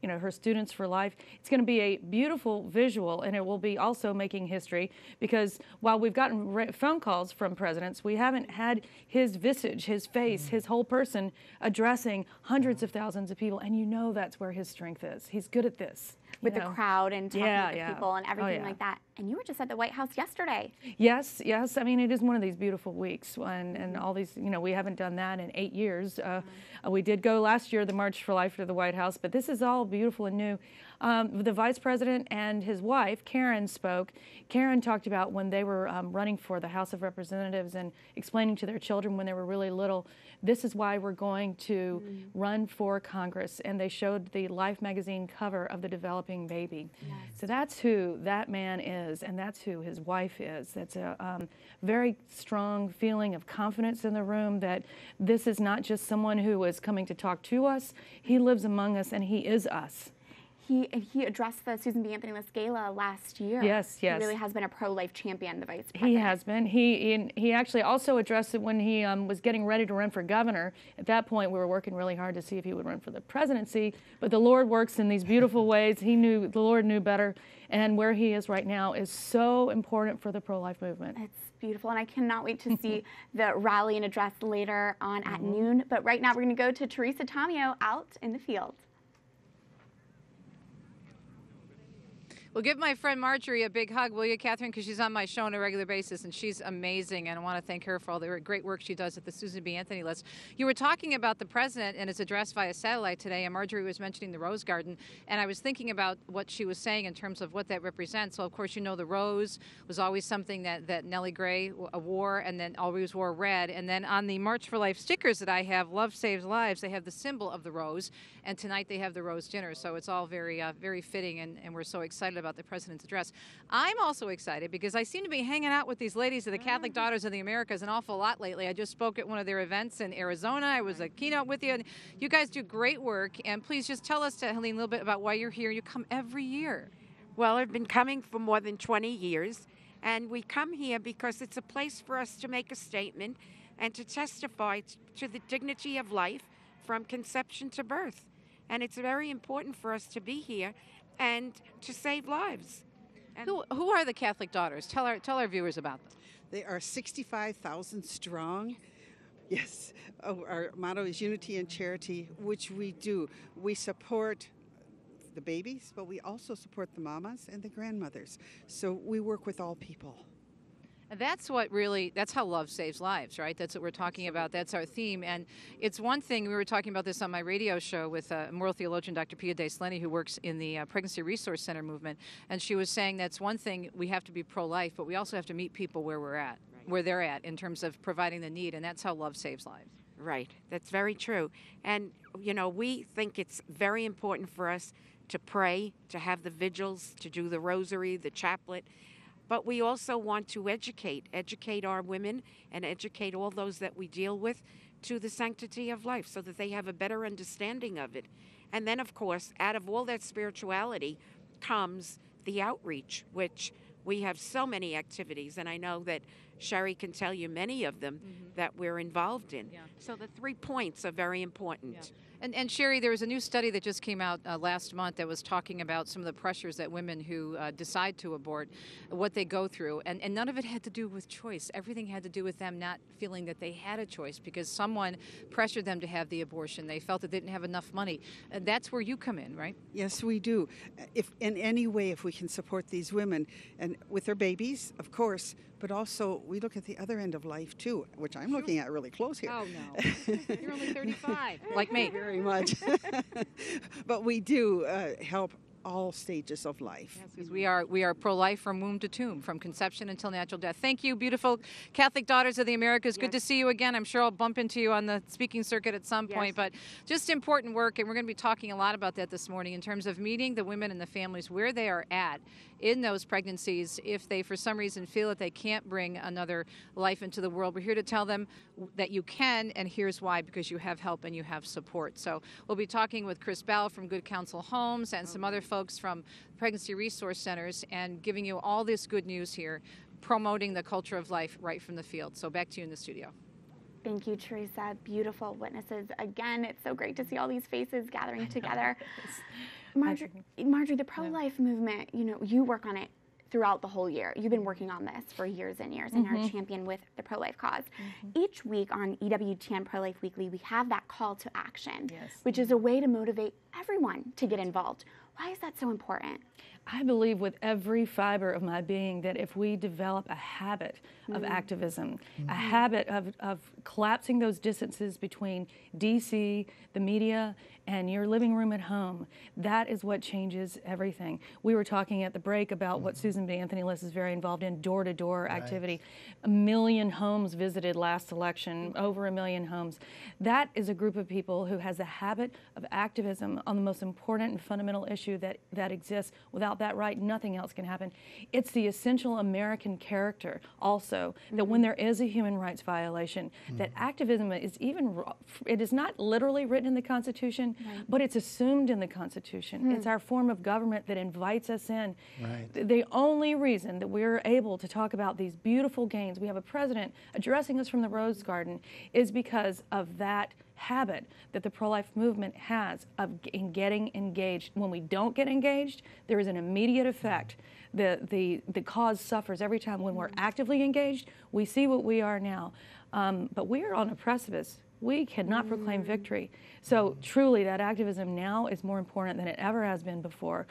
her Students for Life. It's going to be a beautiful visual, and it will be also making history, because while we've gotten phone calls from presidents, we haven't had his visage, his face, his whole person addressing hundreds of thousands of people, and that's where his strength is. He's good at this. With the crowd and talking to people and everything like that. And you were just at the White House yesterday. Yes. I mean, it is one of these beautiful weeks, and all these, we haven't done that in 8 years. We did go last year, the March for Life to the White House, but this is all beautiful and new. The vice president and his wife, Karen, spoke. Karen talked about when they were running for the House of Representatives and explaining to their children when they were really little, this is why we're going to run for Congress. And they showed the Life magazine cover of the developing baby. Yes. So that's who that man is, and that's who his wife is. That's a very strong feeling of confidence in the room that this is not just someone who is coming to talk to us. He lives among us, and he is us. He addressed the Susan B. Anthony List Gala last year. Yes. He really has been a pro-life champion, the vice president. He has been. He actually also addressed it when he was getting ready to run for governor. At that point, we were working really hard to see if he would run for the presidency. But the Lord works in these beautiful ways. The Lord knew better. And where he is right now is so important for the pro-life movement. It's beautiful, and I cannot wait to see the rally and address later on at noon. But right now, we're going to go to Teresa Tomeo out in the field. Well, give my friend Marjorie a big hug, will you, Catherine? Because she's on my show on a regular basis, and she's amazing, and I want to thank her for all the great work she does at the Susan B. Anthony List. You were talking about the president and his address via satellite today, and Marjorie was mentioning the Rose Garden, and I was thinking about what she was saying in terms of what that represents. So, of course, you know the rose was always something that Nellie Gray wore, and then always wore red. And then on the March for Life stickers that I have, Love Saves Lives, they have the symbol of the rose, and tonight they have the rose dinner. So it's all very, very fitting, and we're so excited about the president's address. I'm also excited because I seem to be hanging out with these ladies of the Catholic Daughters of the Americas an awful lot lately. I just spoke at one of their events in Arizona. I was a keynote with you, and you guys do great work. And please just tell us, Helene, a little bit about why you're here. You come every year. Well, I've been coming for more than 20 years, and we come here because it's a place for us to make a statement and to testify to the dignity of life from conception to birth. And it's very important for us to be here and to save lives. And who are the Catholic Daughters? Tell our viewers about them. They are 65,000 strong. Yes, our motto is unity and charity, which we do. We support the babies, but we also support the mamas and the grandmothers. So we work with all people. And that's how love saves lives, right? That's what we're talking about. That's our theme. And it's one thing, we were talking about this on my radio show with moral theologian Dr. Pia De-Slenny, who works in the Pregnancy Resource Center movement. And she was saying that's one thing, we have to be pro-life, but we also have to meet people where we're at, where they're at in terms of providing the need. And that's how love saves lives. Right. That's very true. And, you know, we think it's very important for us to pray, to have the vigils, to do the rosary, the chaplet. But we also want to educate our women and educate all those that we deal with to the sanctity of life so that they have a better understanding of it. And then, of course, out of all that spirituality comes the outreach, which we have so many activities, and I know that Sherry can tell you many of them that we're involved in. Yeah. So the 3 points are very important. Yeah. And Sherry, there was a new study that just came out last month that was talking about some of the pressures that women who decide to abort, what they go through. And none of it had to do with choice. Everything had to do with them not feeling that they had a choice because someone pressured them to have the abortion. They felt that they didn't have enough money. That's where you come in, right? Yes, we do. If in any way, if we can support these women and with their babies, of course, but also we look at the other end of life too, which I'm looking at really close here. Oh, no. You're only 35, like me. Very much. But we do help all stages of life. Yes, because we are pro-life from womb to tomb, from conception until natural death. Thank you, beautiful Catholic Daughters of the Americas. Good to see you again. I'm sure I'll bump into you on the speaking circuit at some point, but just important work, and we're going to be talking a lot about that this morning in terms of meeting the women and the families where they are at in those pregnancies if they, for some reason, feel that they can't bring another life into the world. We're here to tell them that you can, and here's why, because you have help and you have support. So we'll be talking with Chris Bell from Good Counsel Homes and some other folks from Pregnancy Resource Centers and giving you all this good news here, promoting the culture of life right from the field. So back to you in the studio. Thank you, Teresa. Beautiful witnesses. Again, it's so great to see all these faces gathering together. Marjorie, the pro-life movement, you know, you work on it throughout the whole year. You've been working on this for years and years and are a champion with the pro-life cause. Each week on EWTN Pro-Life Weekly, we have that call to action, which is a way to motivate everyone to get involved. Why is that so important? I believe with every fiber of my being that if we develop a habit of activism, a habit of collapsing those distances between DC, the media, and your living room at home, that is what changes everything. We were talking at the break about what Susan B. Anthony List is very involved in, door-to-door activity. 1 million homes visited last election, over 1 million homes. That is a group of people who has a habit of activism on the most important and fundamental issue that exists. Without that right, nothing else can happen. It's the essential American character also that when there is a human rights violation, that activism is it is not literally written in the Constitution, but it's assumed in the Constitution. It's our form of government that invites us in. The only reason that we're able to talk about these beautiful gains, we have a president addressing us from the Rose Garden, is because of that habit that the pro-life movement has of getting engaged. When we don't get engaged, there is an immediate effect. The cause suffers every time. When we're actively engaged, we see what we are now. But we are on a precipice. We cannot proclaim victory. So truly, that activism now is more important than it ever has been before.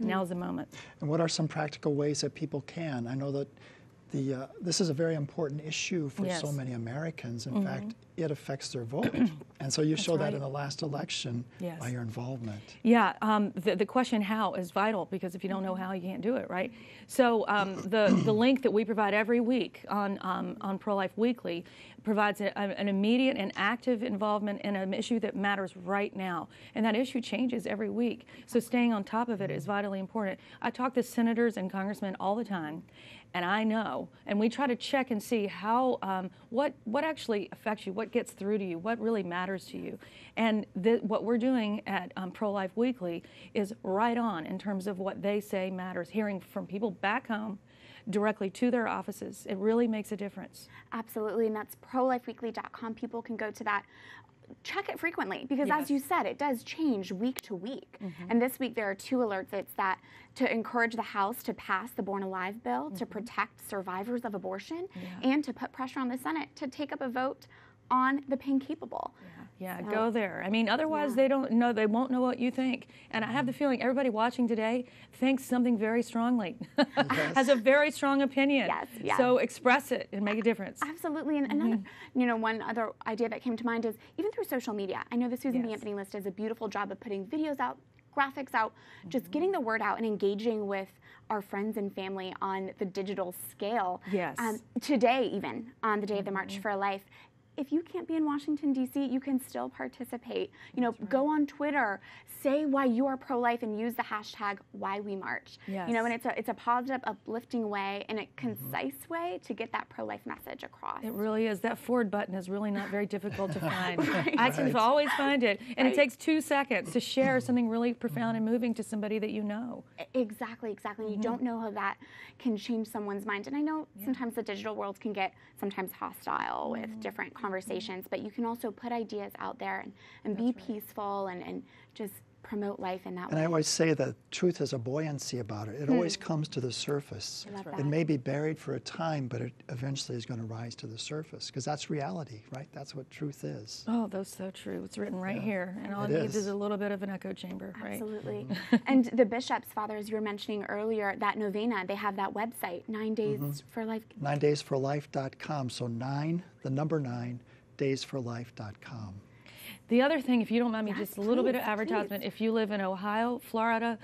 Now's the moment. And what are some practical ways that people can? I know that this is a very important issue for so many Americans. In fact, it affects their vote. And so you showed that in the last election by your involvement. Yeah, the question how is vital, because if you don't know how, you can't do it, right? So the link that we provide every week on Pro-Life Weekly provides an immediate and active involvement in an issue that matters right now. And that issue changes every week. So staying on top of it is vitally important. I talk to senators and congressmen all the time, and I know, and we try to check and see how, what actually affects you, what gets through to you, what really matters to you. And what we're doing at Pro-Life Weekly is right on in terms of what they say matters, hearing from people back home directly to their offices. It really makes a difference. Absolutely, and that's prolifeweekly.com. People can go to that. Check it frequently, because as you said, it does change week to week. And this week there are 2 alerts. It's that to encourage the House to pass the Born Alive bill to protect survivors of abortion, and to put pressure on the Senate to take up a vote on the pain capable. Yeah, go there. I mean, otherwise they won't know what you think. And I have the feeling everybody watching today thinks something very strongly, has a very strong opinion. So express it and make a difference. Absolutely. And another, one other idea that came to mind is even through social media. I know the Susan B. Anthony List does a beautiful job of putting videos out, graphics out, just getting the word out and engaging with our friends and family on the digital scale. Today, even on the day of the March for Life, if you can't be in Washington, D.C., you can still participate. Go on Twitter, say why you are pro-life, and use the hashtag #WhyWeMarch. And it's a positive, uplifting way and a concise way to get that pro-life message across. It really is. That forward button is really not very difficult to find. I can always find it. And it takes 2 seconds to share something really profound and moving to somebody that you know. Exactly. You don't know how that can change someone's mind. And I know sometimes the digital world can get sometimes hostile with different conversations, but you can also put ideas out there and be peaceful and just promote life in that way. And I always say that truth has a buoyancy about it. It always comes to the surface. It may be buried for a time, but it eventually is going to rise to the surface, because that's reality, right? That's what truth is. Oh, that's so true. It's written right here. And all it needs is a little bit of an echo chamber, right? Absolutely. And the bishops, Father, as you were mentioning earlier, that novena, they have that website, 9 Days for Life. 9daysforlife.com. So 9, the number 9, daysforlife.com. The other thing, if you don't mind me, just a little bit of advertisement. If you live in Ohio, Florida,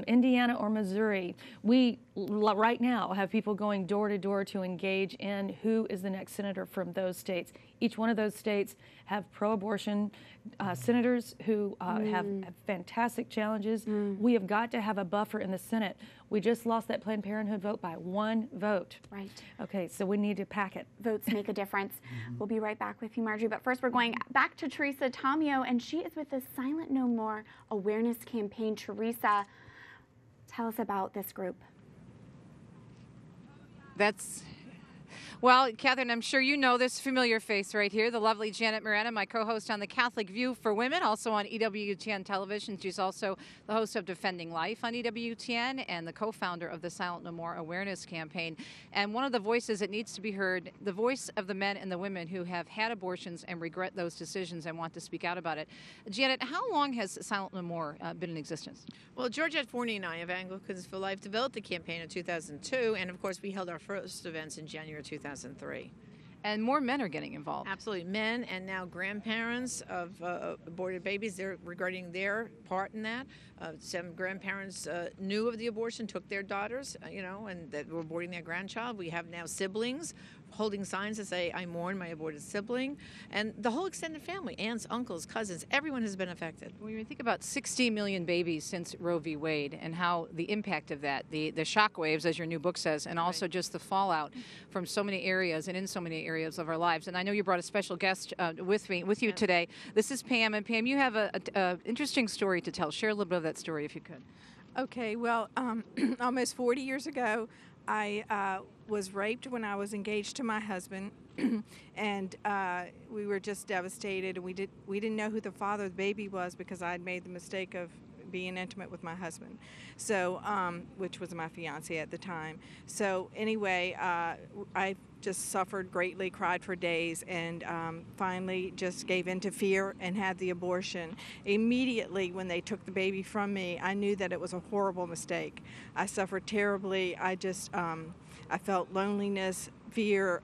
Indiana, or Missouri, we right now have people going door to door to engage in who is the next senator from those states. Each one of those states have pro-abortion senators who have fantastic challenges. We have got to have a buffer in the Senate. We just lost that Planned Parenthood vote by 1 vote. Right. Okay, so we need to pack it. Votes make a difference. We'll be right back with you, Marjorie. But first, we're going back to Teresa Tomeo, and she is with the Silent No More awareness campaign. Teresa, tell us about this group. Well, Catherine, I'm sure you know this familiar face right here, the lovely Janet Morana, my co-host on the Catholic View for Women, also on EWTN Television. She's also the host of Defending Life on EWTN and the co-founder of the Silent No More Awareness Campaign. And one of the voices that needs to be heard, the voice of the men and the women who have had abortions and regret those decisions and want to speak out about it. Janet, how long has Silent No More been in existence? Well, Georgette Forney and I of Anglicans for Life developed the campaign in 2002, and of course we held our first events in January 2003. And more men are getting involved. Absolutely. Men and now grandparents of aborted babies, they're regarding their part in that. Some grandparents knew of the abortion, took their daughters, and that were aborting their grandchild. We have now siblings holding signs that say, I mourn my aborted sibling. And the whole extended family, aunts, uncles, cousins, everyone has been affected. When you think about 60 million babies since Roe v. Wade and how the impact of that, the shockwaves, as your new book says, and also just the fallout from so many areas and in so many areas of our lives. And I know you brought a special guest with you today. This is Pam. And Pam, you have an interesting story to tell. Share a little bit of that story if you could. Okay, well, almost 40 years ago, I was raped when I was engaged to my husband, and we were just devastated. And we didn't know who the father of the baby was because I had made the mistake of being intimate with my husband, so which was my fiance at the time. So anyway, I just suffered greatly, cried for days, and finally just gave in to fear and had the abortion. Immediately when they took the baby from me, I knew that it was a horrible mistake. I suffered terribly. I just I felt loneliness, fear,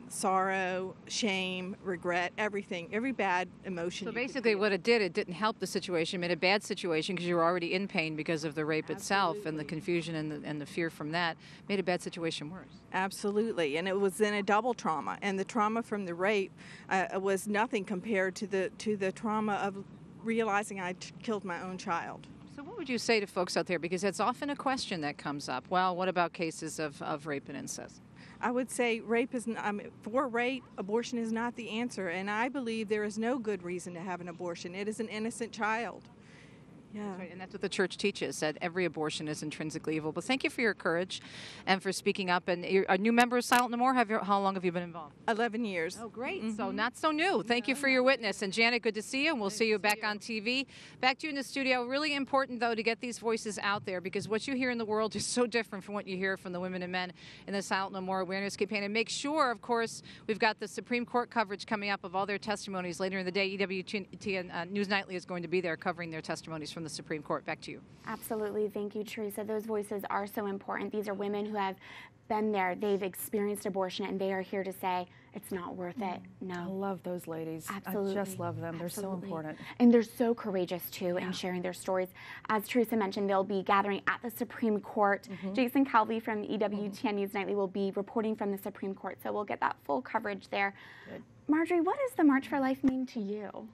sorrow, shame, regret, everything, every bad emotion. So basically what it didn't help the situation, made a bad situation because you were already in pain because of the rape itself and the confusion and the fear from that, made a bad situation worse. Absolutely, and it was then a double trauma, and the trauma from the rape was nothing compared to the trauma of realizing I killed my own child. So what would you say to folks out there? Because it's often a question that comes up. Well, what about cases of rape and incest? I would say for rape, abortion is not the answer, and I believe there is no good reason to have an abortion. It is an innocent child. Yeah. That's right, and that's what the church teaches, that every abortion is intrinsically evil. But thank you for your courage and for speaking up. And you're a new member of Silent No More. How long have you been involved? 11 years. Oh, great. So not so new. Thank you for your witness. And Janet, good to see you, and we'll see you back on TV. Back to you in the studio. Really important, though, to get these voices out there, because what you hear in the world is so different from what you hear from the women and men in the Silent No More awareness campaign. And make sure, of course, we've got the Supreme Court coverage coming up of all their testimonies later in the day. EWTN and News Nightly is going to be there covering their testimonies from the Supreme Court. Back to you. Absolutely. Thank you, Teresa. Those voices are so important. These are women who have been there. They've experienced abortion, and they are here to say it's not worth it. No. I love those ladies. Absolutely. I just love them. They're so important. And they're so courageous, too, in sharing their stories. As Teresa mentioned, they'll be gathering at the Supreme Court. Jason Calvi from EWTN News Nightly will be reporting from the Supreme Court, so we'll get that full coverage there. Good. Marjorie, what does the March for Life mean to you?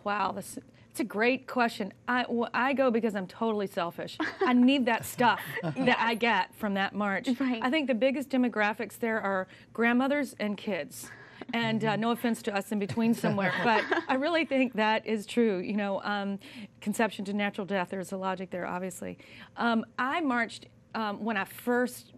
Wow, it's a great question. I go because I'm totally selfish. I need that stuff that I get from that march. Right. I think the biggest demographics there are grandmothers and kids. And no offense to us in between somewhere, but I really think that is true. You know, conception to natural death, there's a logic there, obviously. I marched when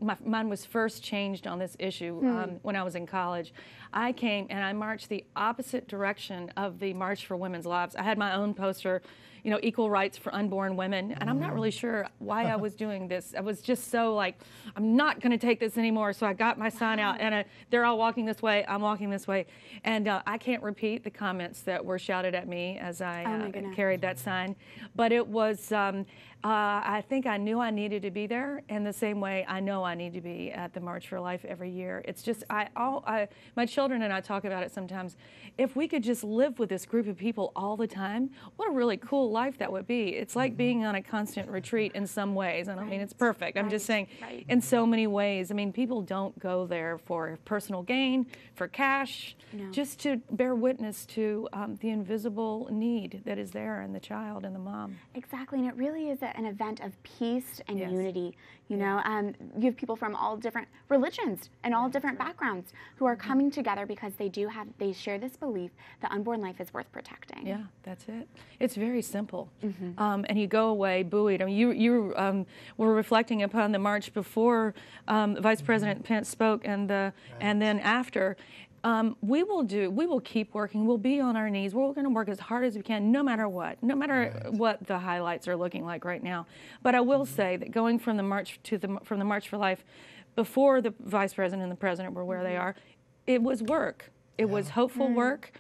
my mind was first changed on this issue when I was in college. I came and I marched the opposite direction of the March for Women's Lives. I had my own poster, you know, equal rights for unborn women, and I'm not really sure why I was doing this. I was just so like, I'm not going to take this anymore, so I got my sign out, and they're all walking this way, I'm walking this way, and I can't repeat the comments that were shouted at me as I carried that sign, but it was, I think I knew I needed to be there in the same way I know I need to be at the March for Life every year. It's just, my children and I talk about it sometimes. If we could just live with this group of people all the time, what a really cool life that would be. It's like being on a constant retreat in some ways. And I mean, it's perfect. I'm just saying in so many ways. I mean, people don't go there for personal gain, for cash, just to bear witness to the invisible need that is there in the child and the mom. Exactly, and it really is an event of peace and unity. You know, you have people from all different religions and all different backgrounds who are coming together because they share this belief that unborn life is worth protecting. Yeah, that's it. It's very simple. And you go away buoyed. I mean, you were reflecting upon the march before Vice President Pence spoke and then after. We will keep working. We'll be on our knees. We're going to work as hard as we can, no matter what what the highlights are looking like right now. But I will say that going from the March from the March for Life, before the Vice President and the President were where they are, it was work. It was hopeful work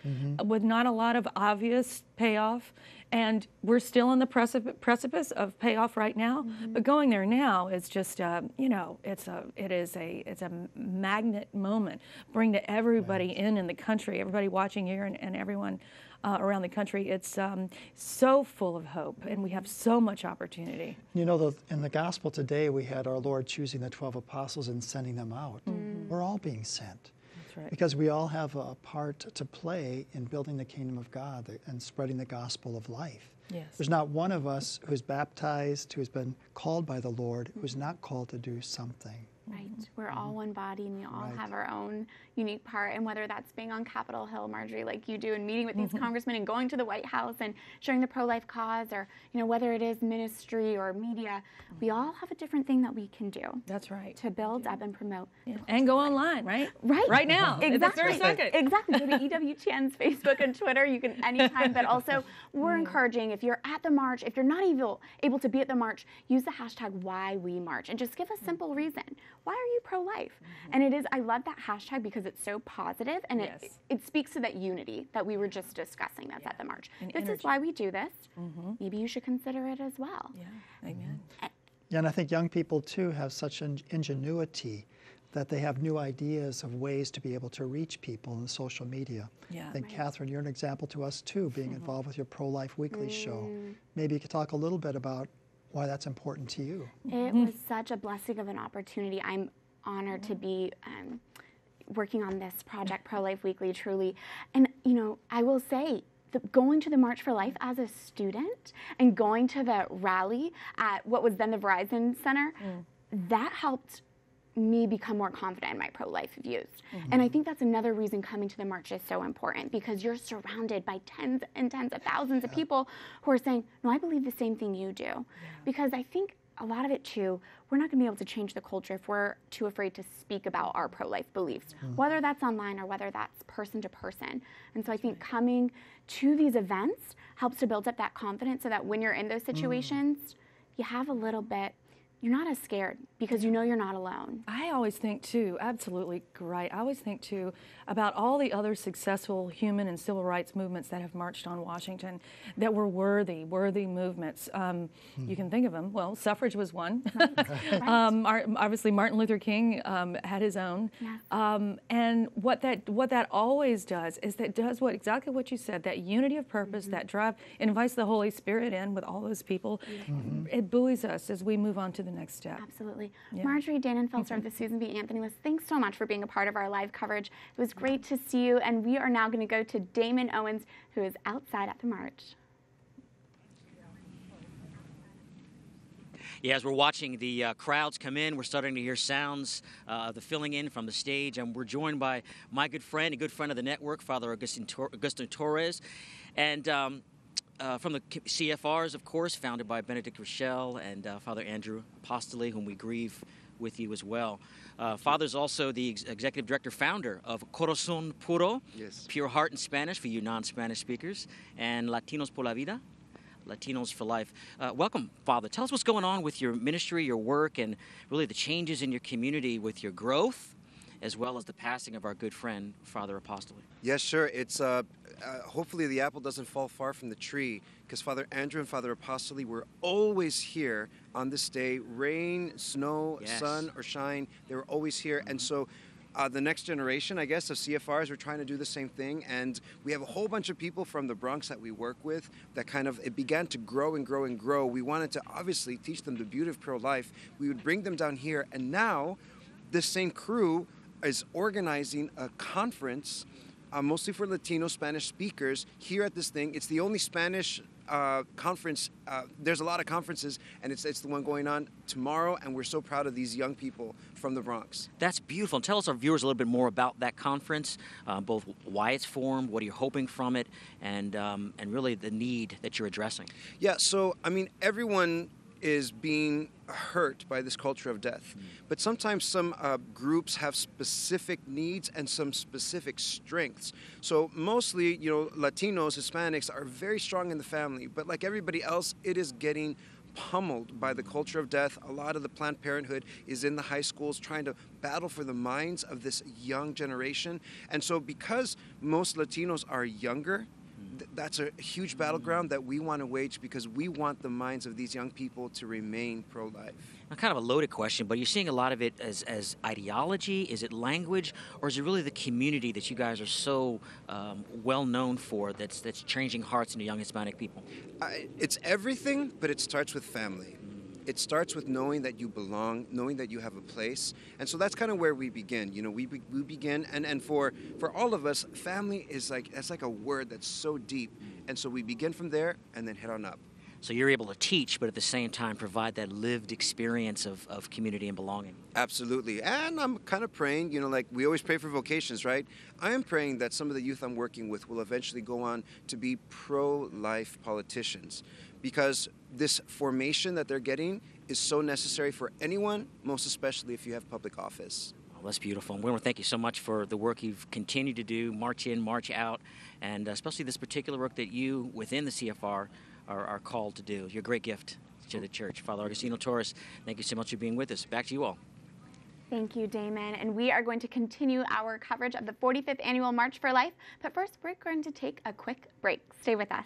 with not a lot of obvious payoff. And we're still on the precipice of payoff right now. But going there now is just, you know, it's a magnet moment. Bring to everybody in the country, everybody watching here and everyone around the country. It's so full of hope, and we have so much opportunity. You know, in the gospel today, we had our Lord choosing the 12 apostles and sending them out. We're all being sent. Right. Because we all have a part to play in building the kingdom of God and spreading the gospel of life. Yes. There's not one of us who's baptized, who's been called by the Lord, who's not called to do something. Right. We're all one body, and we all have our own unique part. And whether that's being on Capitol Hill, Marjorie, like you do, and meeting with these congressmen and going to the White House and sharing the pro-life cause, or whether it is ministry or media, we all have a different thing that we can do. That's right. To build up and promote. Yeah. And go online, right? Right now. Exactly. This very second. Exactly. Go to EWTN's Facebook and Twitter. You can anytime. But also, we're encouraging, if you're at the march, if you're not able to be at the march, use the hashtag #WhyWeMarch and just give a simple reason. Why are you pro-life? And I love that hashtag because it's so positive, and it speaks to that unity that we were just discussing that's at the march. This is why we do this. Maybe you should consider it as well. Yeah. Amen. Yeah, and I think young people too have such ingenuity that they have new ideas of ways to be able to reach people in social media. Yeah. I think, Catherine, you're an example to us too, being involved with your Pro-Life Weekly show. Maybe you could talk a little bit about why that's important to you. It was such a blessing of an opportunity. I'm honored to be working on this project, Pro-Life Weekly, truly. And, I will say, going to the March for Life as a student and going to the rally at what was then the Verizon Center, that helped me become more confident in my pro-life views. And I think that's another reason coming to the march is so important, because you're surrounded by tens and tens of thousands of people who are saying, no, I believe the same thing you do. Because I think a lot of it too, we're not gonna be able to change the culture if we're too afraid to speak about our pro-life beliefs, whether that's online or whether that's person to person. And so I think coming to these events helps to build up that confidence so that when you're in those situations, you have a little bit, you're not as scared because you know you're not alone. I always think too, absolutely right. I always think too about all the other successful human and civil rights movements that have marched on Washington that were worthy movements. You can think of them. Well, suffrage was one. Obviously, Martin Luther King had his own. And what that always does is that does exactly what you said, that unity of purpose, that drive, invites the Holy Spirit in with all those people. It buoys us as we move on to the next step. Absolutely. Marjorie Dannenfelser of the Susan B. Anthony List, thanks so much for being a part of our live coverage. It was great to see you, and we are now going to go to Damon Owens, who is outside at the march. Yeah, as we're watching the crowds come in, we're starting to hear sounds of the filling in from the stage, and we're joined by my good friend, a good friend of the network, Father Augustin Torres, and from the CFRs, of course, founded by Benedict Rochelle and Father Andrew Apostoli, whom we grieve with you as well. Father's also the executive director, founder of Corazón Puro, Pure Heart in Spanish for you non-Spanish speakers, and Latinos por la Vida, Latinos for Life. Welcome, Father. Tell us what's going on with your ministry, your work, and really the changes in your community with your growth, as well as the passing of our good friend, Father Apostoli. Yes, sure. It's hopefully the apple doesn't fall far from the tree, because Father Andrew and Father Apostoli were always here on this day. Rain, snow, sun, or shine, they were always here. And so the next generation, I guess, of CFRs are trying to do the same thing. And we have a whole bunch of people from the Bronx that we work with that it began to grow and grow and grow. We wanted to obviously teach them the beauty of pro-life. We would bring them down here. And now this same crew is organizing a conference mostly for Latino Spanish speakers here at this thing. It's the only Spanish conference. There's a lot of conferences, and it's the one going on tomorrow, and we're so proud of these young people from the Bronx. That's beautiful. And tell us, our viewers, a little bit more about that conference, both why it's formed, what are you hoping from it, and really the need that you're addressing. Yeah, so, I mean, everyone is being hurt by this culture of death. But sometimes some groups have specific needs and some specific strengths. So mostly, Latinos, Hispanics are very strong in the family, but like everybody else, it is getting pummeled by the culture of death. A lot of the Planned Parenthood is in the high schools trying to battle for the minds of this young generation. And so because most Latinos are younger, that's a huge battleground that we want to wage, because we want the minds of these young people to remain pro-life. Now, kind of a loaded question, but you're seeing a lot of it as ideology. Is it language, or is it really the community that you guys are so well known for that's changing hearts in the young Hispanic people? It's everything, but it starts with family. It starts with knowing that you belong, knowing that you have a place. And so that's kind of where we begin. We begin, and for all of us, family is that's like a word that's so deep. And so we begin from there and then head on up. So you're able to teach, but at the same time provide that lived experience of community and belonging. Absolutely. And I'm kind of praying, like we always pray for vocations, right? I am praying that some of the youth I'm working with will eventually go on to be pro-life politicians, because this formation that they're getting is so necessary for anyone, most especially if you have public office. That's beautiful. And we want to thank you so much for the work you've continued to do, march in, march out, and especially this particular work that you, within the CFR, are called to do. You're a great gift to the church. Father Augustino Torres, thank you so much for being with us. Back to you all. Thank you, Damon. And we are going to continue our coverage of the 45th Annual March for Life. But first, we're going to take a quick break. Stay with us.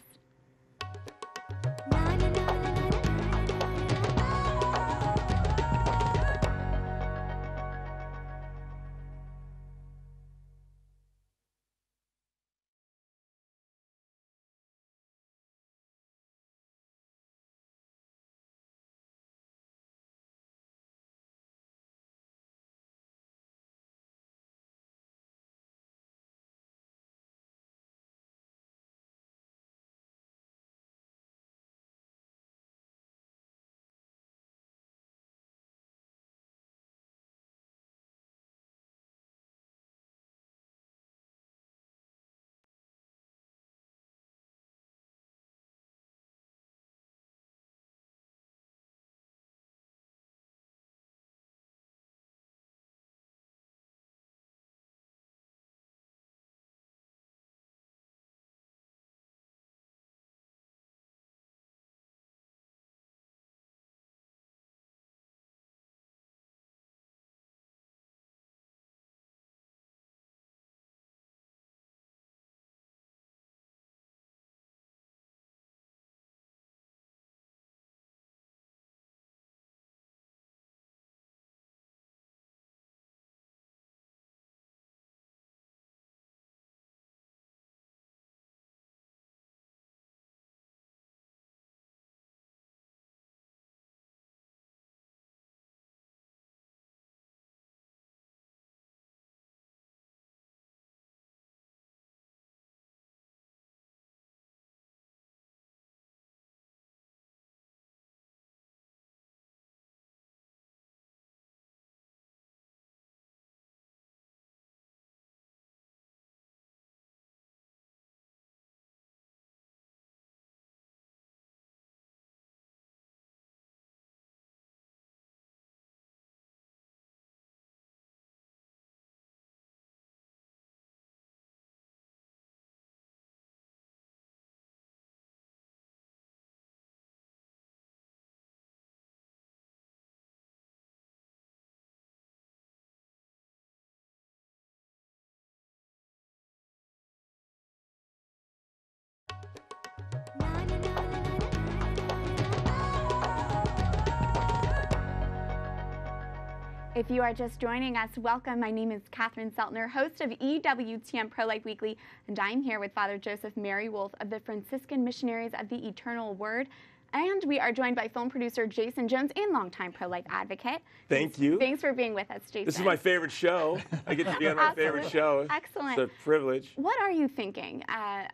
If you are just joining us, welcome. My name is Catherine Seltner, host of EWTN Pro-Life Weekly, and I'm here with Father Joseph Mary Wolf of the Franciscan Missionaries of the Eternal Word. And we are joined by film producer Jason Jones and longtime pro-life advocate. Thank you. Thanks for being with us, Jason. This is my favorite show. I get to be on my favorite show. Excellent. It's a privilege. What are you thinking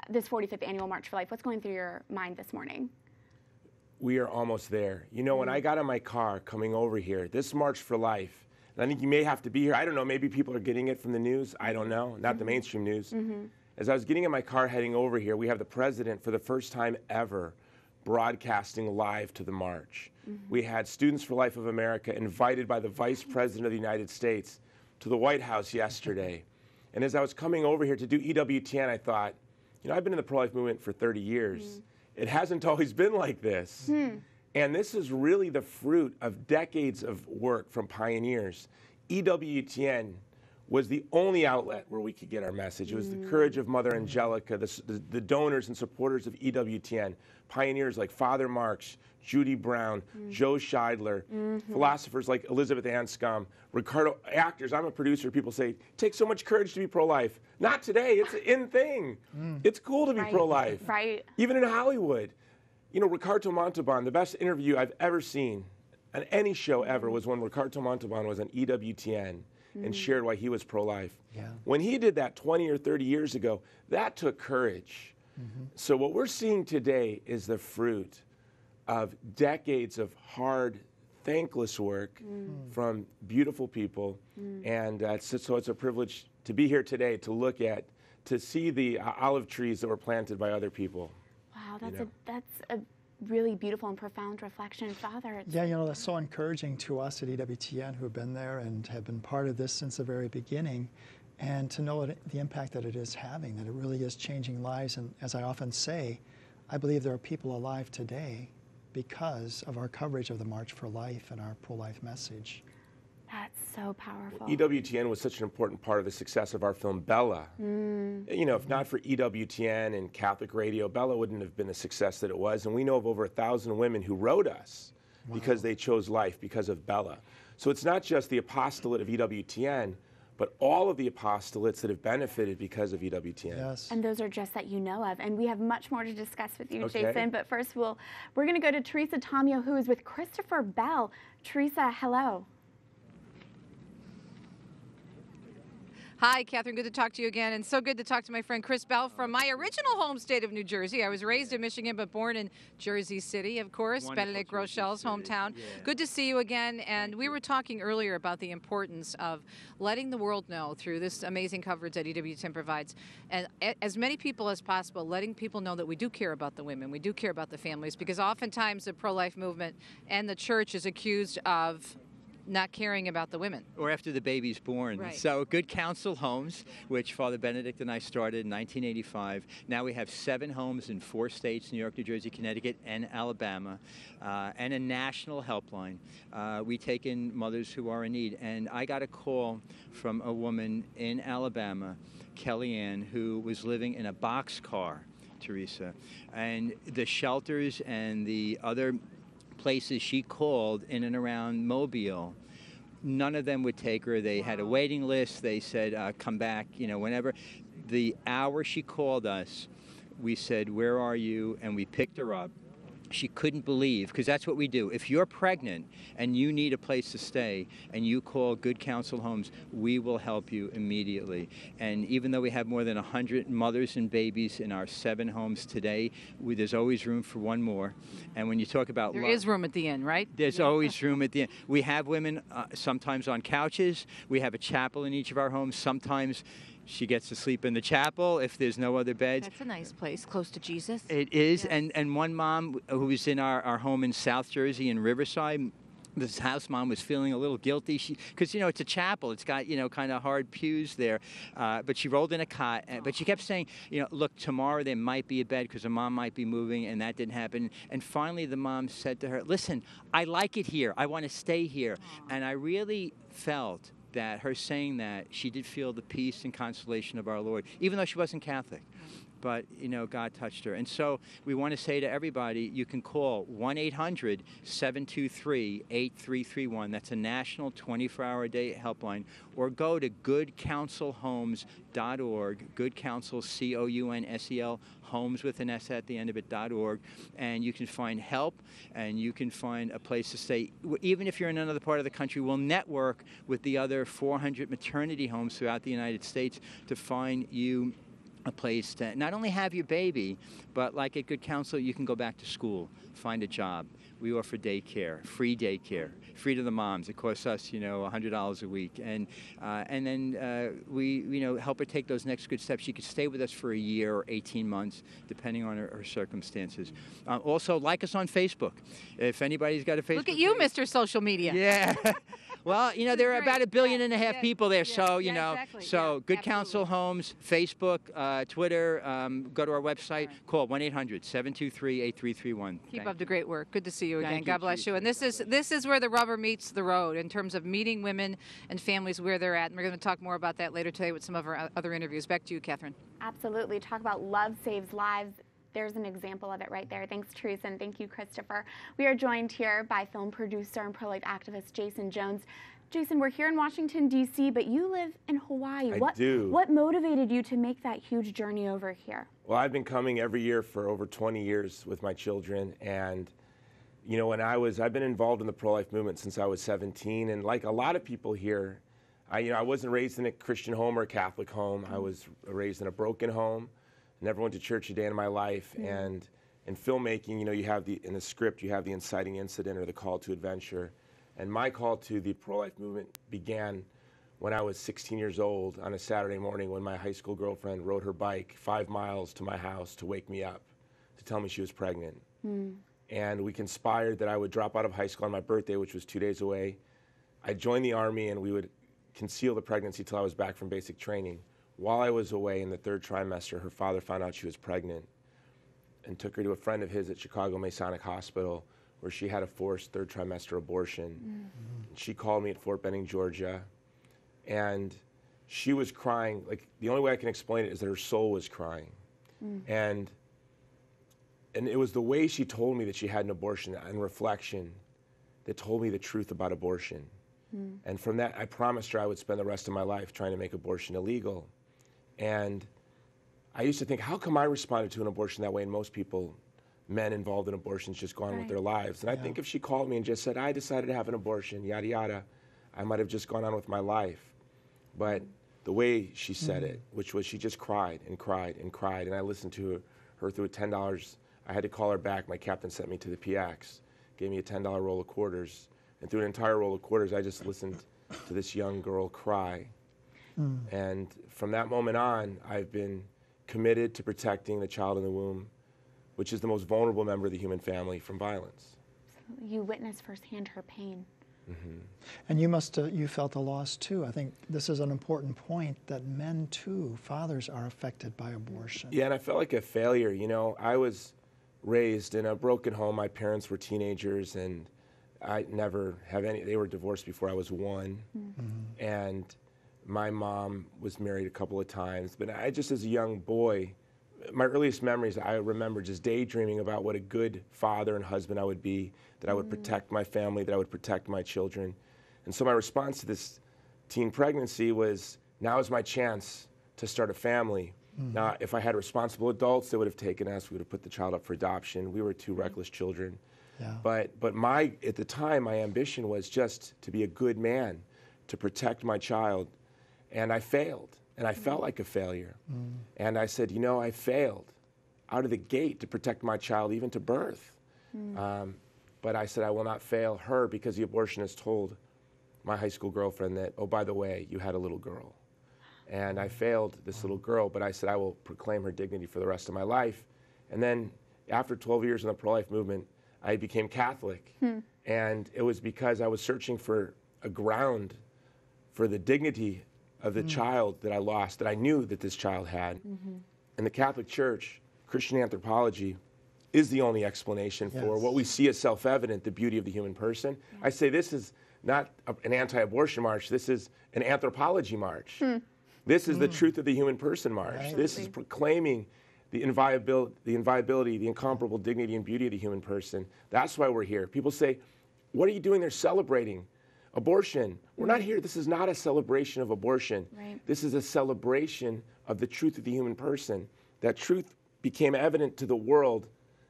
this 45th Annual March for Life? What's going through your mind this morning? We are almost there. You know, when I got in my car coming over here, this March for Life, and I think you may have to be here. I don't know, maybe people are getting it from the news. I don't know, not the mainstream news. As I was getting in my car heading over here, we have the president for the first time ever broadcasting live to the march. We had Students for Life of America invited by the Vice President of the United States to the White House yesterday. And as I was coming over here to do EWTN, I thought, you know, I've been in the pro-life movement for 30 years. It hasn't always been like this. And this is really the fruit of decades of work from pioneers. EWTN was the only outlet where we could get our message. It was the courage of Mother Angelica, the donors and supporters of EWTN, pioneers like Father Marx, Judy Brown, Joe Scheidler, philosophers like Elizabeth Anscombe, Ricardo, actors. I'm a producer. People say, it takes so much courage to be pro-life. Not today. It's an in thing. It's cool to be pro-life. Right. Even in Hollywood. You know, Ricardo Montalban, the best interview I've ever seen on any show ever was when Ricardo Montalban was on EWTN and shared why he was pro-life. When he did that 20 or 30 years ago, that took courage. So what we're seeing today is the fruit of decades of hard, thankless work from beautiful people. And so it's a privilege to be here today to see the olive trees that were planted by other people. Wow, that's a really beautiful and profound reflection, Father. Yeah, that's so encouraging to us at EWTN who have been there and have been part of this since the very beginning, and to know the impact that it is having, that it really is changing lives. And as I often say, I believe there are people alive today because of our coverage of the March for Life and our pro-life message. That's so powerful. EWTN was such an important part of the success of our film Bella. If not for EWTN and Catholic radio, Bella wouldn't have been the success that it was. And we know of over 1,000 women who wrote us because they chose life because of Bella. So it's not just the apostolate of EWTN, but all of the apostolates that have benefited because of EWTN. Yes. And those are just that you know of. And we have much more to discuss with you, Okay. Jason. But first, we're going to go to Teresa Tomeo, who is with Christopher Bell. Teresa, hello. Hi, Catherine. Good to talk to you again, and so good to talk to my friend Chris Bell from my original home state of New Jersey. I was raised in Michigan, but born in Jersey City, of course, Benedict Rochelle's hometown. Yeah. Good to see you again, and we were talking earlier about the importance of letting the world know through this amazing coverage that EWTN provides, and as many people as possible, letting people know that we do care about the women, we do care about the families, because oftentimes the pro-life movement and the church is accused of not caring about the women. Or after the baby's born. Right. So Good Counsel Homes, which Father Benedict and I started in 1985. Now we have 7 homes in 4 states, New York, New Jersey, Connecticut, and Alabama, and a national helpline. We take in mothers who are in need. And I got a call from a woman in Alabama, Kellyanne, who was living in a boxcar, Teresa. And the shelters and the other places she called in and around Mobile, none of them would take her. They had a waiting list. They said, come back, whenever. The hour she called us, we said, where are you? And we picked her up. She couldn't believe, because that's what we do. If you're pregnant and you need a place to stay and you call Good Counsel Homes, we will help you immediately. And even though we have more than 100 mothers and babies in our 7 homes today, there's always room for one more. And when you talk about There is room at the end, right? There's always room at the end. We have women sometimes on couches. We have a chapel in each of our homes. Sometimes she gets to sleep in the chapel if there's no other beds. That's a nice place, close to Jesus. It is, yes. And one mom who was in our home in South Jersey in Riverside, this house mom was feeling a little guilty because, it's a chapel. It's got, kind of hard pews there. But she rolled in a cot. But she kept saying, look, tomorrow there might be a bed because her mom might be moving, and that didn't happen. And finally the mom said to her, listen, I like it here. I want to stay here. And I really felt that her saying that, she did feel the peace and consolation of our Lord, even though she wasn't Catholic. But, God touched her. And so we want to say to everybody, you can call 1-800-723-8331. That's a national 24-hour-a-day helpline. Or go to goodcounselhomes.org, Good Counsel, C-O-U-N-S-E-L, homes with an S at the end of it, .org. And you can find help, and you can find a place to stay. Even if you're in another part of the country, we'll network with the other 400 maternity homes throughout the United States to find you a place to not only have your baby, but like at Good Counsel, you can go back to school, find a job. We offer daycare, free to the moms. It costs us, $100 a week, and then we, help her take those next good steps. She could stay with us for a year or 18 months, depending on her circumstances. Also, like us on Facebook. If anybody's got a Facebook, look at you, Mr. Social Media. Yeah. Well, there are about 1.5 billion people there, so exactly. So Good Counsel Homes, Facebook, Twitter. Go to our website. Call 1-800-723-8331. Keep up the great work. Good to see you again. Thank you, God bless you. And this is where the rubber meets the road in terms of meeting women and families where they're at. And we're going to talk more about that later today with some of our other interviews. Back to you, Catherine. Absolutely. Talk about love saves lives. There's an example of it right there. Thanks, Teresa, and thank you, Christopher. We are joined here by film producer and pro-life activist Jason Jones. Jason, we're here in Washington, D.C., but you live in Hawaii. I do. What motivated you to make that huge journey over here? Well, I've been coming every year for over 20 years with my children, and I've been involved in the pro-life movement since I was 17, and like a lot of people here, I wasn't raised in a Christian home or a Catholic home. I was raised in a broken home. Never went to church a day in my life, and in filmmaking, you know, you have in the script, you have the inciting incident or the call to adventure. And my call to the pro-life movement began when I was 16 years old on a Saturday morning when my high school girlfriend rode her bike 5 miles to my house to wake me up, to tell me she was pregnant. And we conspired that I would drop out of high school on my birthday, which was 2 days away. I'd join the Army and we would conceal the pregnancy till I was back from basic training. While I was away in the 3rd trimester, her father found out she was pregnant and took her to a friend of his at Chicago Masonic Hospital, where she had a forced 3rd trimester abortion. She called me at Fort Benning, Georgia, and she was crying. Like, the only way I can explain it is that her soul was crying. And it was the way she told me that she had an abortion and reflection that told me the truth about abortion. And from that, I promised her I would spend the rest of my life trying to make abortion illegal. And I used to think, how come I responded to an abortion that way and most people, men involved in abortions, just go on with their lives? And I think if she called me and just said, I decided to have an abortion, yada, yada, I might have just gone on with my life. But the way she said it, which was she just cried and cried and cried, and I listened to her through $10. I had to call her back. My captain sent me to the PX, gave me a $10 roll of quarters, and through an entire roll of quarters, I just listened to this young girl cry. And from that moment on, I've been committed to protecting the child in the womb, which is the most vulnerable member of the human family, from violence. You witnessed firsthand her pain. And you felt the loss too. I think this is an important point, that men too, fathers, are affected by abortion. Yeah, and I felt like a failure. You know, I was raised in a broken home. My parents were teenagers, and I never have any. They were divorced before I was 1, and my mom was married a couple of times. But I just, as a young boy, my earliest memories, I remember just daydreaming about what a good father and husband I would be, that I would protect my family, that I would protect my children. And so my response to this teen pregnancy was, now is my chance to start a family. Now, if I had responsible adults, they would have taken us. We would have put the child up for adoption. We were 2 reckless children. But at the time, my ambition was just to be a good man, to protect my child. And I failed. And I felt like a failure. And I said, you know, I failed out of the gate to protect my child, even to birth. But I said, I will not fail her, because the abortionist told my high school girlfriend that, oh, by the way, you had a little girl. And I failed this little girl, but I said, I will proclaim her dignity for the rest of my life. And then after 12 years in the pro-life movement, I became Catholic. And it was because I was searching for a ground for the dignity of the child that I lost, that I knew that this child had. In the Catholic Church, Christian anthropology is the only explanation for what we see as self-evident, the beauty of the human person. I say this is not an anti-abortion march, this is an anthropology march. This is the truth of the human person march. This is proclaiming the inviolability, the incomparable dignity and beauty of the human person. That's why we're here. People say, what are you doing there celebrating abortion? We're not here. This is not a celebration of abortion. This is a celebration of the truth of the human person. That truth became evident to the world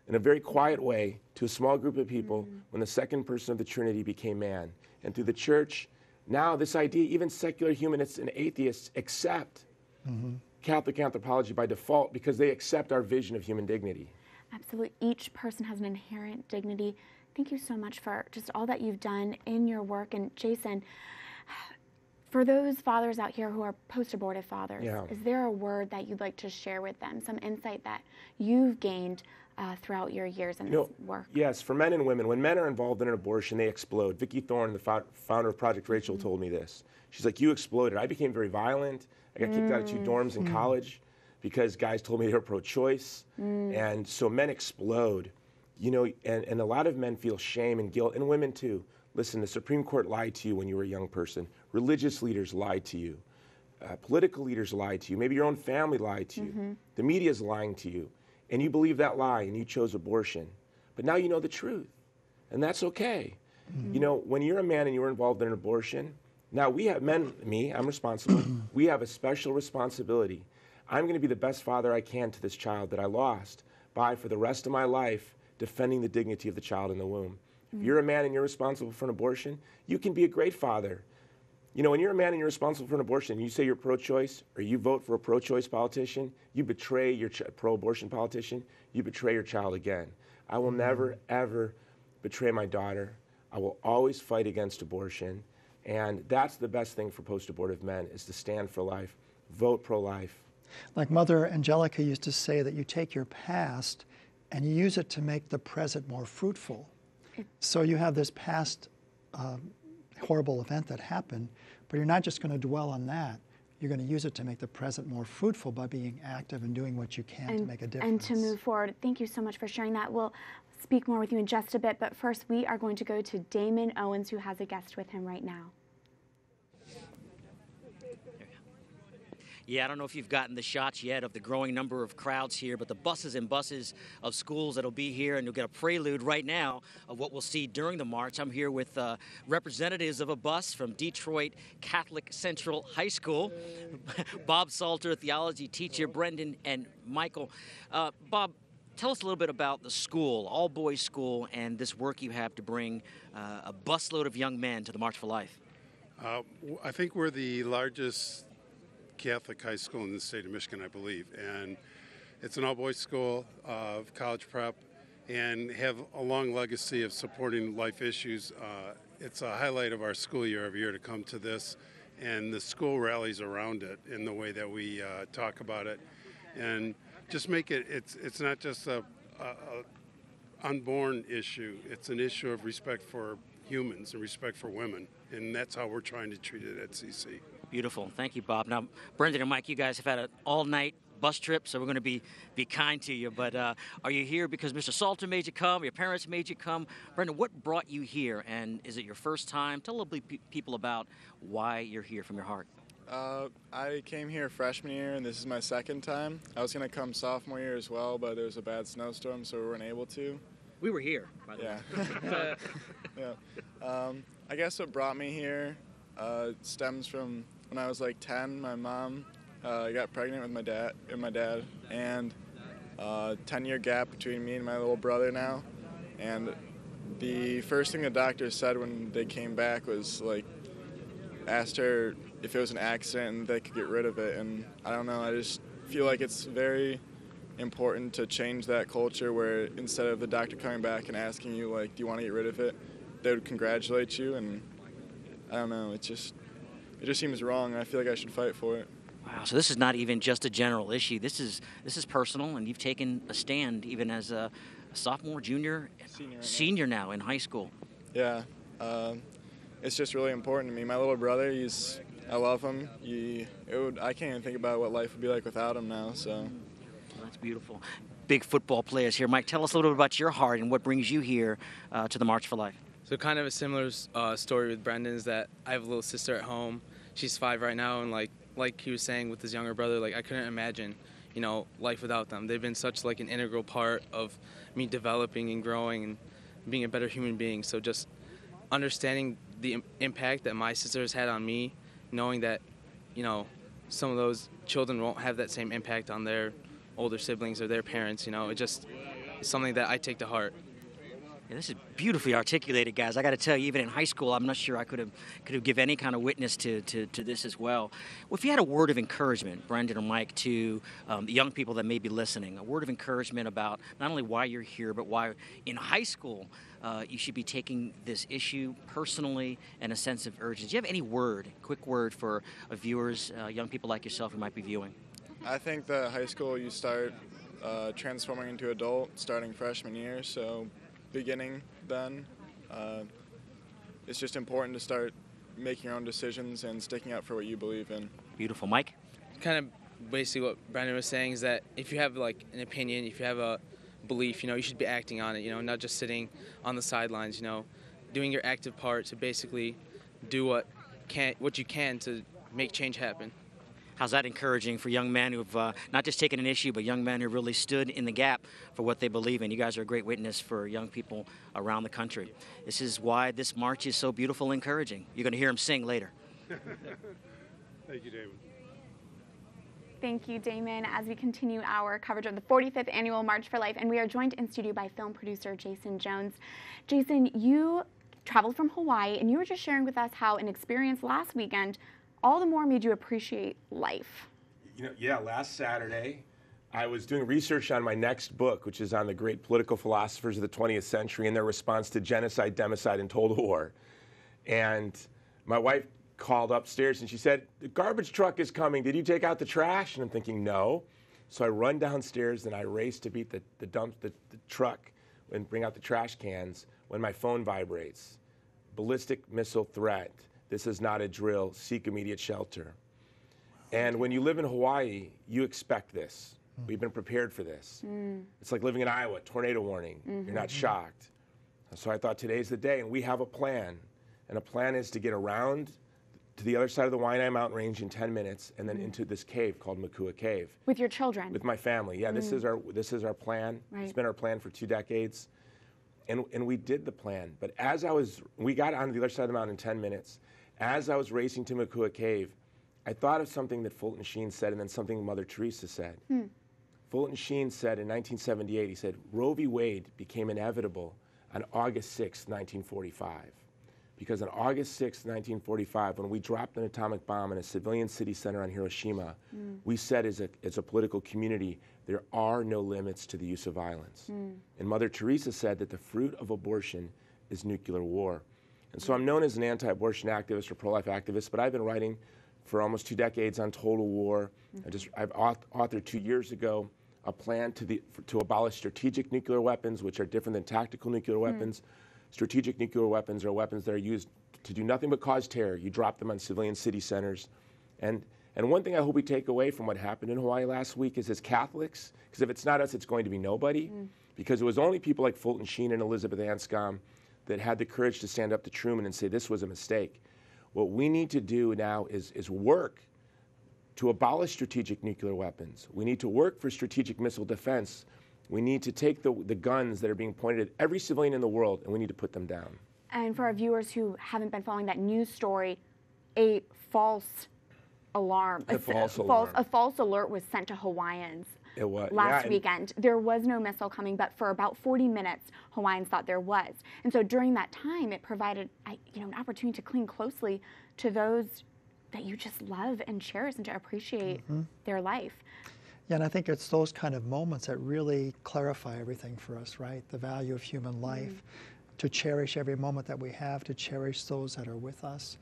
in a very quiet way to a small group of people when the second person of the Trinity became man. And through the church, now this idea, even secular humanists and atheists accept Catholic anthropology by default, because they accept our vision of human dignity. Absolutely. Each person has an inherent dignity. Thank you so much for just all that you've done in your work. And Jason, for those fathers out here who are post-abortive fathers, is there a word that you'd like to share with them, some insight that you've gained throughout your years in this work? Yes, for men and women, when men are involved in an abortion, they explode. Vicki Thorne, the founder of Project Rachel, told me this. She's like, you exploded. I became very violent. I got kicked out of 2 dorms in college because guys told me they were pro-choice. And so men explode. You know, and a lot of men feel shame and guilt, and women too. Listen, the Supreme Court lied to you when you were a young person. Religious leaders lied to you. Political leaders lied to you. Maybe your own family lied to you. The media is lying to you. And you believe that lie, and you chose abortion. But now you know the truth, and that's okay. You know, when you're a man and you're involved in an abortion, now we have I'm responsible. We have a special responsibility. I'm going to be the best father I can to this child that I lost by, for the rest of my life, defending the dignity of the child in the womb. If you're a man and you're responsible for an abortion, you can be a great father. You know, when you're a man and you're responsible for an abortion, you say you're pro-choice or you vote for a pro-choice politician, you betray your pro-abortion politician, you betray your child again. I will never, ever betray my daughter. I will always fight against abortion. And that's the best thing for post-abortive men, is to stand for life, vote pro-life. Like Mother Angelica used to say, that you take your past and you use it to make the present more fruitful. So you have this past horrible event that happened, but you're not just going to dwell on that. You're going to use it to make the present more fruitful by being active and doing what you can to make a difference. And to move forward. Thank you so much for sharing that. We'll speak more with you in just a bit, but first we are going to go to Damon Owens, who has a guest with him right now. Yeah, I don't know if you've gotten the shots yet of the growing number of crowds here, but the buses and buses of schools that'll be here, and you'll get a prelude right now of what we'll see during the march. I'm here with representatives of a bus from Detroit Catholic Central High School, Bob Salter, theology teacher, Brendan and Michael. Bob, tell us a little bit about the school, all-boys school, and this work you have to bring a busload of young men to the March for Life. I think we're the largest Catholic high school in the state of Michigan, I believe, and it's an all-boys school of college prep and have a long legacy of supporting life issues. It's a highlight of our school year every year to come to this, and the school rallies around it in the way that we talk about it, and just make it, it's not just a unborn issue, it's an issue of respect for humans and respect for women, and that's how we're trying to treat it at CC. Beautiful. Thank you, Bob. Now, Brendan and Mike, you guys have had an all-night bus trip, so we're going to be kind to you. But are you here because Mr. Salter made you come, your parents made you come? Brendan, what brought you here, and is it your first time? Tell a little bit people about why you're here from your heart. I came here freshman year, and this is my second time. I was going to come sophomore year as well, but there was a bad snowstorm, so we weren't able to. We were here, by the way. Yeah. I guess what brought me here stems from when I was like 10. My mom got pregnant with my dad, and 10-year gap between me and my little brother now. And the first thing the doctor said when they came back was like, asked her if it was an accident and they could get rid of it. And I don't know, I just feel like it's very important to change that culture where instead of the doctor coming back and asking you like, do you want to get rid of it, they would congratulate you. And I don't know, it just seems wrong, and I feel like I should fight for it. Wow, so this is not even just a general issue. This is personal, and you've taken a stand even as a sophomore, junior, senior now in high school. Yeah, it's just really important to me. My little brother, I love him. I can't even think about what life would be like without him now, so. Well, that's beautiful. Big football players here. Mike, tell us a little bit about your heart and what brings you here to the March for Life. So kind of a similar story with Brendan is that I have a little sister at home. She's 5 right now, and like he was saying with his younger brother, like I couldn't imagine, life without them. They've been such like an integral part of me developing and growing and being a better human being. So just understanding the impact that my sister has had on me, knowing that, some of those children won't have that same impact on their older siblings or their parents, it just is something that I take to heart. Yeah, this is beautifully articulated, guys. I got to tell you, even in high school, I'm not sure I could have given any kind of witness to this as well. Well, if you had a word of encouragement, Brendan or Mike, to the young people that may be listening, a word of encouragement about not only why you're here, but why in high school you should be taking this issue personally and a sense of urgency. Do you have any quick word for viewers, young people like yourself who might be viewing? I think that high school you start transforming into adult starting freshman year, so beginning then. It's just important to start making your own decisions and sticking up for what you believe in. Beautiful. Mike? Kind of basically what Brendan was saying is that if you have like an opinion, if you have a belief, you should be acting on it, not just sitting on the sidelines, doing your active part to basically do what you can to make change happen. How's that encouraging for young men who've not just taken an issue, but young men who really stood in the gap for what they believe in? You guys are a great witness for young people around the country. This is why this march is so beautiful and encouraging. You're going to hear him sing later. Thank you, Damon. Thank you, Damon, as we continue our coverage of the 45th Annual March for Life. And we are joined in studio by film producer Jason Jones. Jason, you traveled from Hawaii, and you were just sharing with us how an experience last weekend all the more made you appreciate life. Last Saturday, I was doing research on my next book, which is on the great political philosophers of the 20th century and their response to genocide, democide, and total war. And my wife called upstairs and she said, "The garbage truck is coming. Did you take out the trash?" And I'm thinking, no. So I run downstairs and I race to beat the truck and bring out the trash cans when my phone vibrates. Ballistic missile threat. This is not a drill. Seek immediate shelter. And when you live in Hawaii, you expect this. We've been prepared for this. It's like living in Iowa, tornado warning. You're not shocked. So I thought today's the day, and we have a plan. And a plan is to get around to the other side of the Waianae Mountain Range in 10 minutes and then into this cave called Makua Cave. With your children? With my family. Yeah, this is our plan. Right. It's been our plan for 2 decades. And we did the plan. But we got onto the other side of the mountain in 10 minutes. As I was racing to Makua Cave, I thought of something that Fulton Sheen said and then something Mother Teresa said. Fulton Sheen said in 1978, he said, Roe v. Wade became inevitable on August 6, 1945. Because on August 6, 1945, when we dropped an atomic bomb in a civilian city center on Hiroshima, we said as a political community, there are no limits to the use of violence. And Mother Teresa said that the fruit of abortion is nuclear war. And so I'm known as an anti-abortion activist or pro-life activist, but I've been writing for almost 2 decades on total war. I've authored 2 years ago a plan to abolish strategic nuclear weapons, which are different than tactical nuclear weapons. Strategic nuclear weapons are weapons that are used to do nothing but cause terror. You drop them on civilian city centers. And one thing I hope we take away from what happened in Hawaii last week is as Catholics, because if it's not us, it's going to be nobody, because it was only people like Fulton Sheen and Elizabeth Anscombe that had the courage to stand up to Truman and say this was a mistake. What we need to do now is work to abolish strategic nuclear weapons. We need to work for strategic missile defense. We need to take the guns that are being pointed at every civilian in the world, and we need to put them down. And for our viewers who haven't been following that news story, a false alarm, a false alert was sent to Hawaiians. It was. Last weekend. There was no missile coming, but for about 40 minutes, Hawaiians thought there was. And so during that time, it provided an opportunity to cling closely to those that you just love and cherish and to appreciate their life. Yeah, and I think it's those kind of moments that really clarify everything for us, right? The value of human life, to cherish every moment that we have, to cherish those that are with us.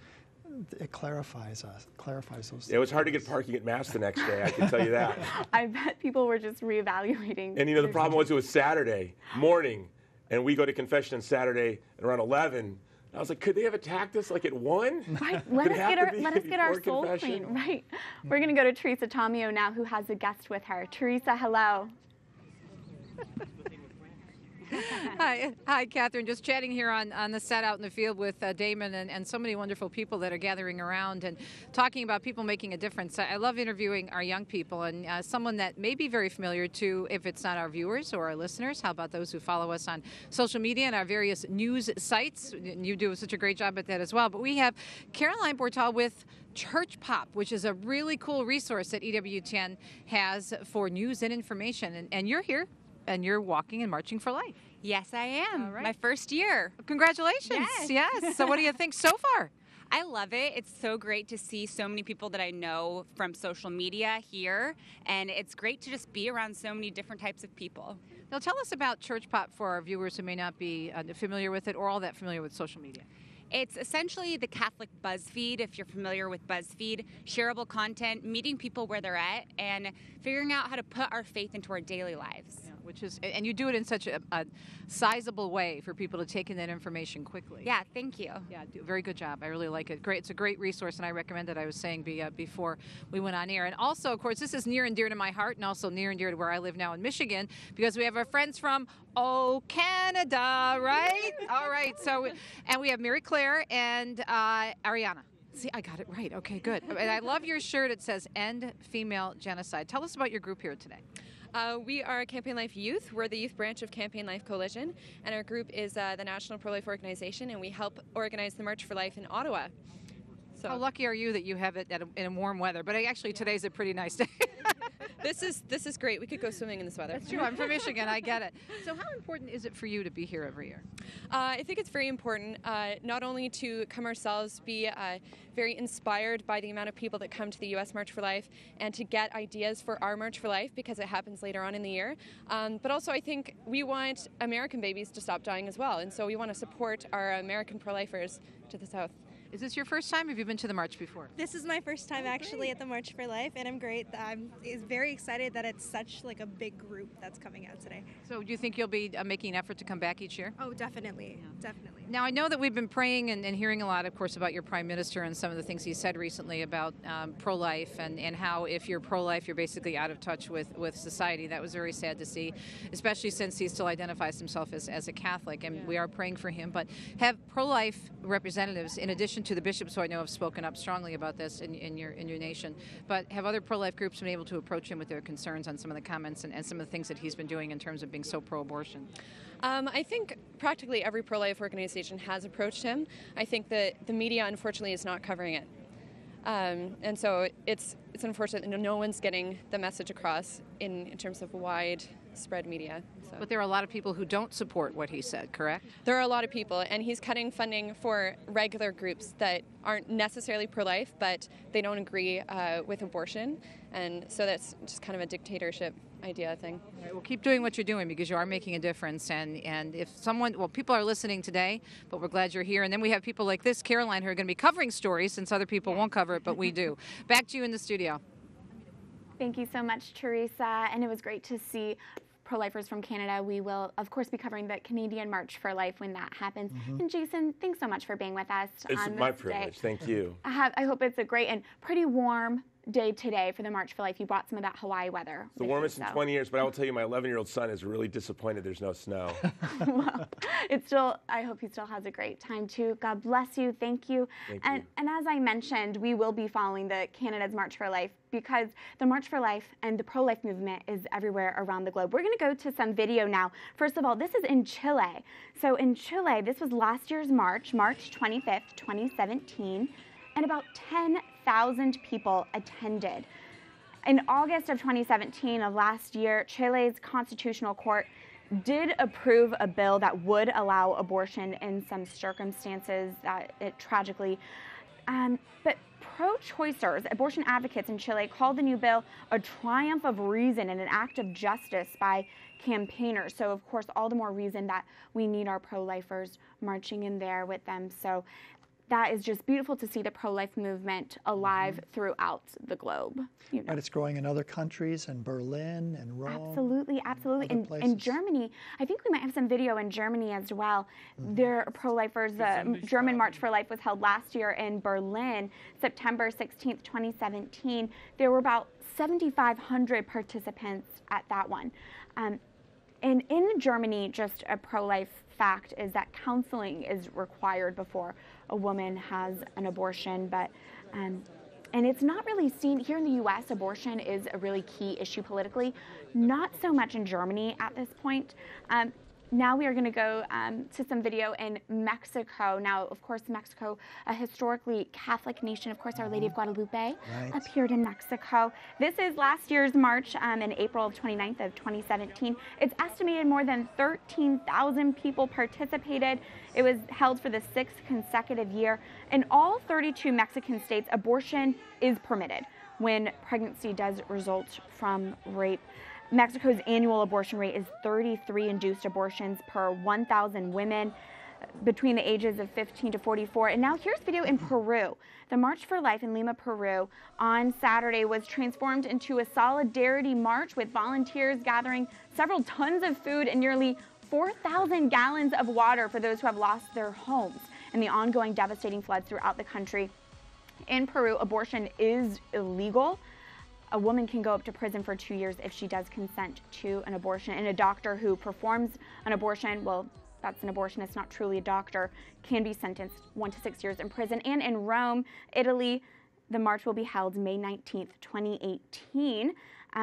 It clarifies those things. It was hard to get parking at Mass the next day, I can tell you that. I bet people were just reevaluating. And the problem was it was Saturday morning, and we go to confession on Saturday at around 11. I was like, could they have attacked us like at 1? Right. Let us get our soul clean. Right. We're going to go to Teresa Tomeo now, who has a guest with her. Teresa, hello. Hi, Catherine. Just chatting here on the set out in the field with Damon and so many wonderful people that are gathering around and talking about people making a difference. I love interviewing our young people and someone that may be very familiar to, if it's not our viewers or our listeners, how about those who follow us on social media and our various news sites? You do such a great job at that as well. But we have Caroline Bortal with Church Pop, which is a really cool resource that EWTN has for news and information. And you're here. And you're walking and marching for life. Yes, I am. All right. My first year. Congratulations. Yes. So what do you think so far? I love it. It's so great to see so many people that I know from social media here. And it's great to just be around so many different types of people. Now tell us about Church Pop for our viewers who may not be familiar with it or all that familiar with social media. It's essentially the Catholic BuzzFeed, if you're familiar with BuzzFeed, shareable content, meeting people where they're at, and figuring out how to put our faith into our daily lives. Yeah, which is, and you do it in such a sizable way for people to take in that information quickly. Yeah, thank you. Yeah, very good job. I really like it. Great. It's a great resource, and I recommend it. I was saying before we went on air. And also, of course, this is near and dear to my heart, and also near and dear to where I live now in Michigan, because we have our friends from Canada, right? All right. So, and we have Mary Claire and Ariana. See, I got it right. Okay, good. And I love your shirt. It says End Female Genocide. Tell us about your group here today. We are Campaign Life Youth. We're the youth branch of Campaign Life Coalition, and our group is the National Pro-Life Organization, and we help organize the March for Life in Ottawa. So how lucky are you that you have it in warm weather? But actually, today's a pretty nice day. This is great. We could go swimming in this weather. That's true. I'm from Michigan. I get it. So how important is it for you to be here every year? I think it's very important, not only to come ourselves, be very inspired by the amount of people that come to the U.S. March for Life, and to get ideas for our March for Life because it happens later on in the year. But also I think we want American babies to stop dying as well, and so we want to support our American pro-lifers to the south. Is this your first time? Have you been to the march before? This is my first time actually at the March for Life, and I'm great. I'm very excited that it's such like a big group that's coming out today. So do you think you'll be making an effort to come back each year? Oh, definitely, definitely. Now, I know that we've been praying and hearing a lot, of course, about your Prime Minister and some of the things he said recently about pro-life and how if you're pro-life, you're basically out of touch with society. That was very sad to see, especially since he still identifies himself as a Catholic, and we are praying for him. But have pro-life representatives, in addition to the bishops who I know have spoken up strongly about this in your nation, but have other pro-life groups been able to approach him with their concerns on some of the comments and some of the things that he's been doing in terms of being so pro-abortion? I think practically every pro-life organization has approached him. I think that the media, unfortunately, is not covering it. And so it's unfortunate that no one's getting the message across in terms of widespread media. So. But there are a lot of people who don't support what he said, correct? There are a lot of people, and he's cutting funding for regular groups that aren't necessarily pro-life, but they don't agree with abortion. And so that's just kind of a dictatorship idea thing. All right, well, keep doing what you're doing because you are making a difference. And if someone, well, people are listening today, but we're glad you're here. And then we have people like this, Caroline, who are going to be covering stories since other people won't cover it, but we do. Back to you in the studio. Thank you so much, Teresa. And it was great to see pro-lifers from Canada. We will, of course, be covering the Canadian March for Life when that happens. And Jason, thanks so much for being with us It's on my this privilege. day. Thank you. I hope it's a great and pretty warm day today for the March for Life. You brought some of that Hawaii weather. It's the warmest in 20 years, but I will tell you, my 11-year-old son is really disappointed there's no snow. Well, it's still, I hope he still has a great time too. God bless you. Thank you. And as I mentioned, we will be following the Canada's March for Life because the March for Life and the pro-life movement is everywhere around the globe. We're going to go to some video now. First of all, this is in Chile. So in Chile, this was last year's March, March 25th, 2017, and about 10,000 people attended. In August of 2017 of last year, Chile's Constitutional Court did approve a bill that would allow abortion in some circumstances, tragically. But pro-choicers, abortion advocates in Chile, called the new bill a triumph of reason and an act of justice by campaigners. So, of course, all the more reason that we need our pro-lifers marching in there with them. So that is just beautiful to see the pro-life movement alive throughout the globe. You know. Right, it's growing in other countries, in Berlin and Rome. Absolutely, absolutely. In Germany, I think we might have some video in Germany as well. Their pro-lifers, the German March for Life was held last year in Berlin, September 16th, 2017. There were about 7,500 participants at that one. And in Germany, just a pro-life fact is that counseling is required before a woman has an abortion, but and it's not really seen here in the U.S. Abortion is a really key issue politically, not so much in Germany at this point. Now we are going to go to some video in Mexico. Now, of course, Mexico, a historically Catholic nation. Of course, Our Lady of Guadalupe appeared in Mexico. This is last year's march in April 29th of 2017. It's estimated more than 13,000 people participated. It was held for the 6th consecutive year. In all 32 Mexican states, abortion is permitted when pregnancy does result from rape. Mexico's annual abortion rate is 33 induced abortions per 1,000 women between the ages of 15 to 44. And now here's video in Peru. The March for Life in Lima, Peru on Saturday was transformed into a solidarity march with volunteers gathering several tons of food and nearly 4,000 gallons of water for those who have lost their homes in the ongoing devastating floods throughout the country. In Peru, abortion is illegal. A woman can go up to prison for 2 years if she does consent to an abortion. And a doctor who performs an abortion, well, that's an abortionist, not truly a doctor, can be sentenced 1 to 6 years in prison. And in Rome, Italy, the march will be held May 19th, 2018.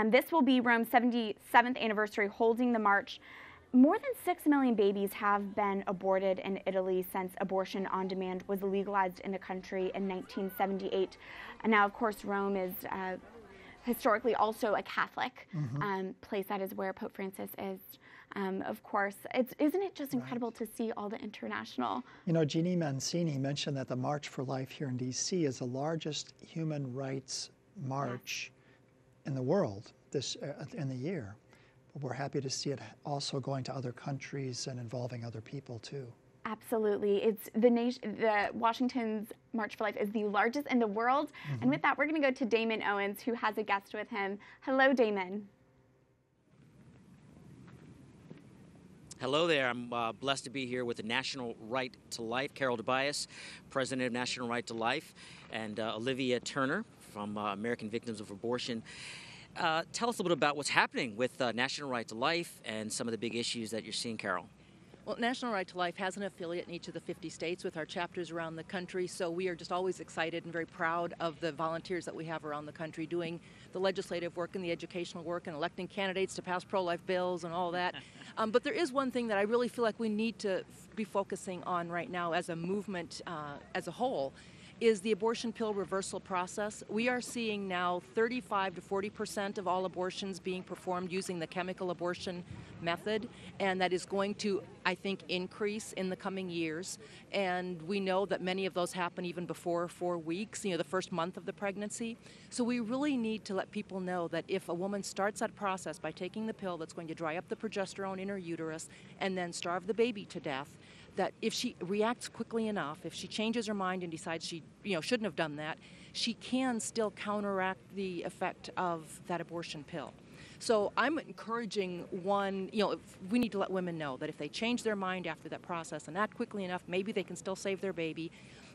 This will be Rome's 77th anniversary holding the march. More than 6 million babies have been aborted in Italy since abortion on demand was legalized in the country in 1978. And now, of course, Rome is historically also a Catholic place. That is where Pope Francis is. Of course, isn't it just incredible to see all the international? You know, Jeannie Mancini mentioned that the March for Life here in D.C. is the largest human rights march in the world in the year. But we're happy to see it also going to other countries and involving other people too. Absolutely. It's the Washington's March for Life is the largest in the world. And with that, we're going to go to Damon Owens, who has a guest with him. Hello, Damon. Hello there. I'm blessed to be here with the National Right to Life, Carol Tobias, President of National Right to Life, and Olivia Turner from American Victims of Abortion. Tell us a little bit about what's happening with National Right to Life and some of the big issues that you're seeing, Carol. Well, National Right to Life has an affiliate in each of the 50 states with our chapters around the country, so we are just always excited and very proud of the volunteers that we have around the country doing the legislative work and the educational work and electing candidates to pass pro-life bills and all that. But there is one thing that I really feel like we need to be focusing on right now as a movement as a whole, is the abortion pill reversal process. We are seeing now 35 to 40% of all abortions being performed using the chemical abortion method, and that is going to, I think, increase in the coming years. And we know that many of those happen even before 4 weeks, the first month of the pregnancy. So we really need to let people know that if a woman starts that process by taking the pill that's going to dry up the progesterone in her uterus and then starve the baby to death, that if she reacts quickly enough, if she changes her mind and decides she shouldn't have done that, she can still counteract the effect of that abortion pill. So I'm encouraging we need to let women know that if they change their mind after that process and act quickly enough, maybe they can still save their baby.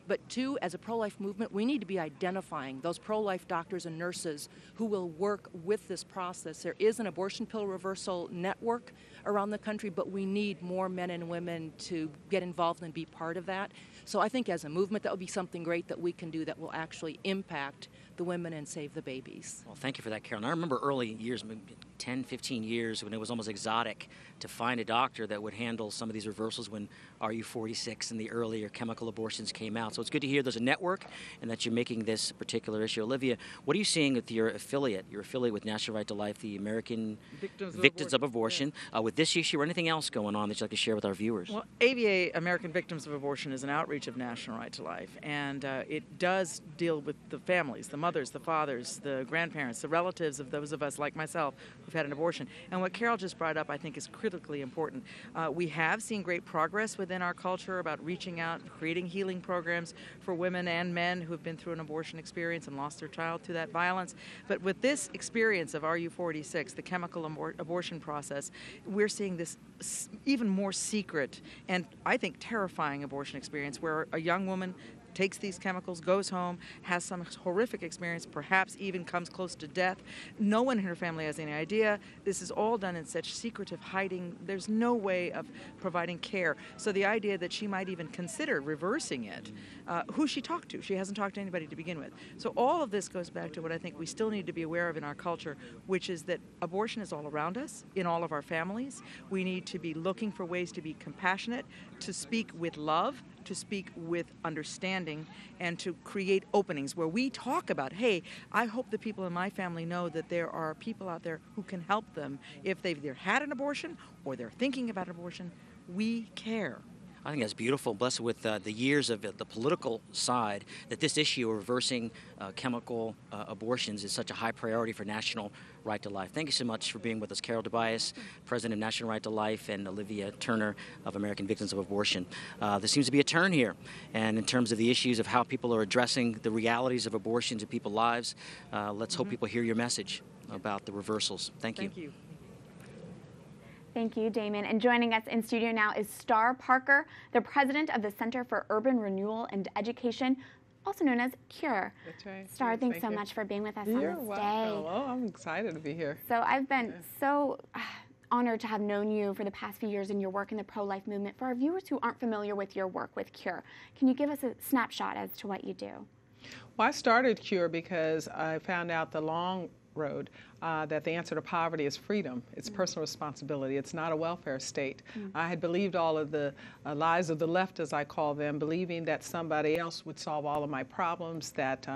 But two, as a pro-life movement, we need to be identifying those pro-life doctors and nurses who will work with this process. There is an abortion pill reversal network around the country, but we need more men and women to get involved and be part of that. So I think as a movement, that would be something great that we can do that will actually impact the women and save the babies. Well, thank you for that, Carol. And I remember early years, maybe 10, 15 years, when it was almost exotic to find a doctor that would handle some of these reversals when RU46 and the earlier chemical abortions came out. So it's good to hear there's a network and that you're making this particular issue. Olivia, what are you seeing with your affiliate with National Right to Life, the American Victims of Abortion, with this issue or anything else going on that you'd like to share with our viewers? Well, AVA, American Victims of Abortion, is an outreach of National Right to Life, and it does deal with the families, the mothers, the fathers, the grandparents, the relatives of those of us like myself who've had an abortion. And what Carol just brought up, I think, is critically important. We have seen great progress within our culture about reaching out, creating healing programs for women and men who have been through an abortion experience and lost their child to that violence. But with this experience of RU46, the chemical abortion process, we're seeing this even more secret and, I think, terrifying abortion experience where a young woman takes these chemicals, goes home, has some horrific experience, perhaps even comes close to death. No one in her family has any idea. This is all done in such secretive hiding. There's no way of providing care. So the idea that she might even consider reversing it, who she talked to. She hasn't talked to anybody to begin with. So all of this goes back to what I think we still need to be aware of in our culture, which is that abortion is all around us, in all of our families. We need to be looking for ways to be compassionate, to speak with love, to speak with understanding, and to create openings where we talk about, hey, I hope the people in my family know that there are people out there who can help them if they've either had an abortion or they're thinking about abortion. We care. I think that's beautiful, blessed with the years of the political side, that this issue of reversing chemical abortions is such a high priority for National Right to Life. Thank you so much for being with us, Carol Tobias, President of National Right to Life, and Olivia Turner of American Victims of Abortion. There seems to be a turn here, and in terms of the issues of how people are addressing the realities of abortions in people's lives, let's hope people hear your message about the reversals. Thank you. Thank you. Thank you, Damon. And joining us in studio now is Star Parker, the president of the Center for Urban Renewal and Education, also known as CURE. That's right. Star, Yes, thanks so much for being with us on this day. Oh, I'm excited to be here. So I've been so honored to have known you for the past few years in your work in the pro-life movement. For our viewers who aren't familiar with your work with CURE, can you give us a snapshot as to what you do? Well, I started CURE because I found out the long road that the answer to poverty is freedom. It's personal responsibility. It's not a welfare state. I had believed all of the lies of the left, as I call them, believing that somebody else would solve all of my problems, that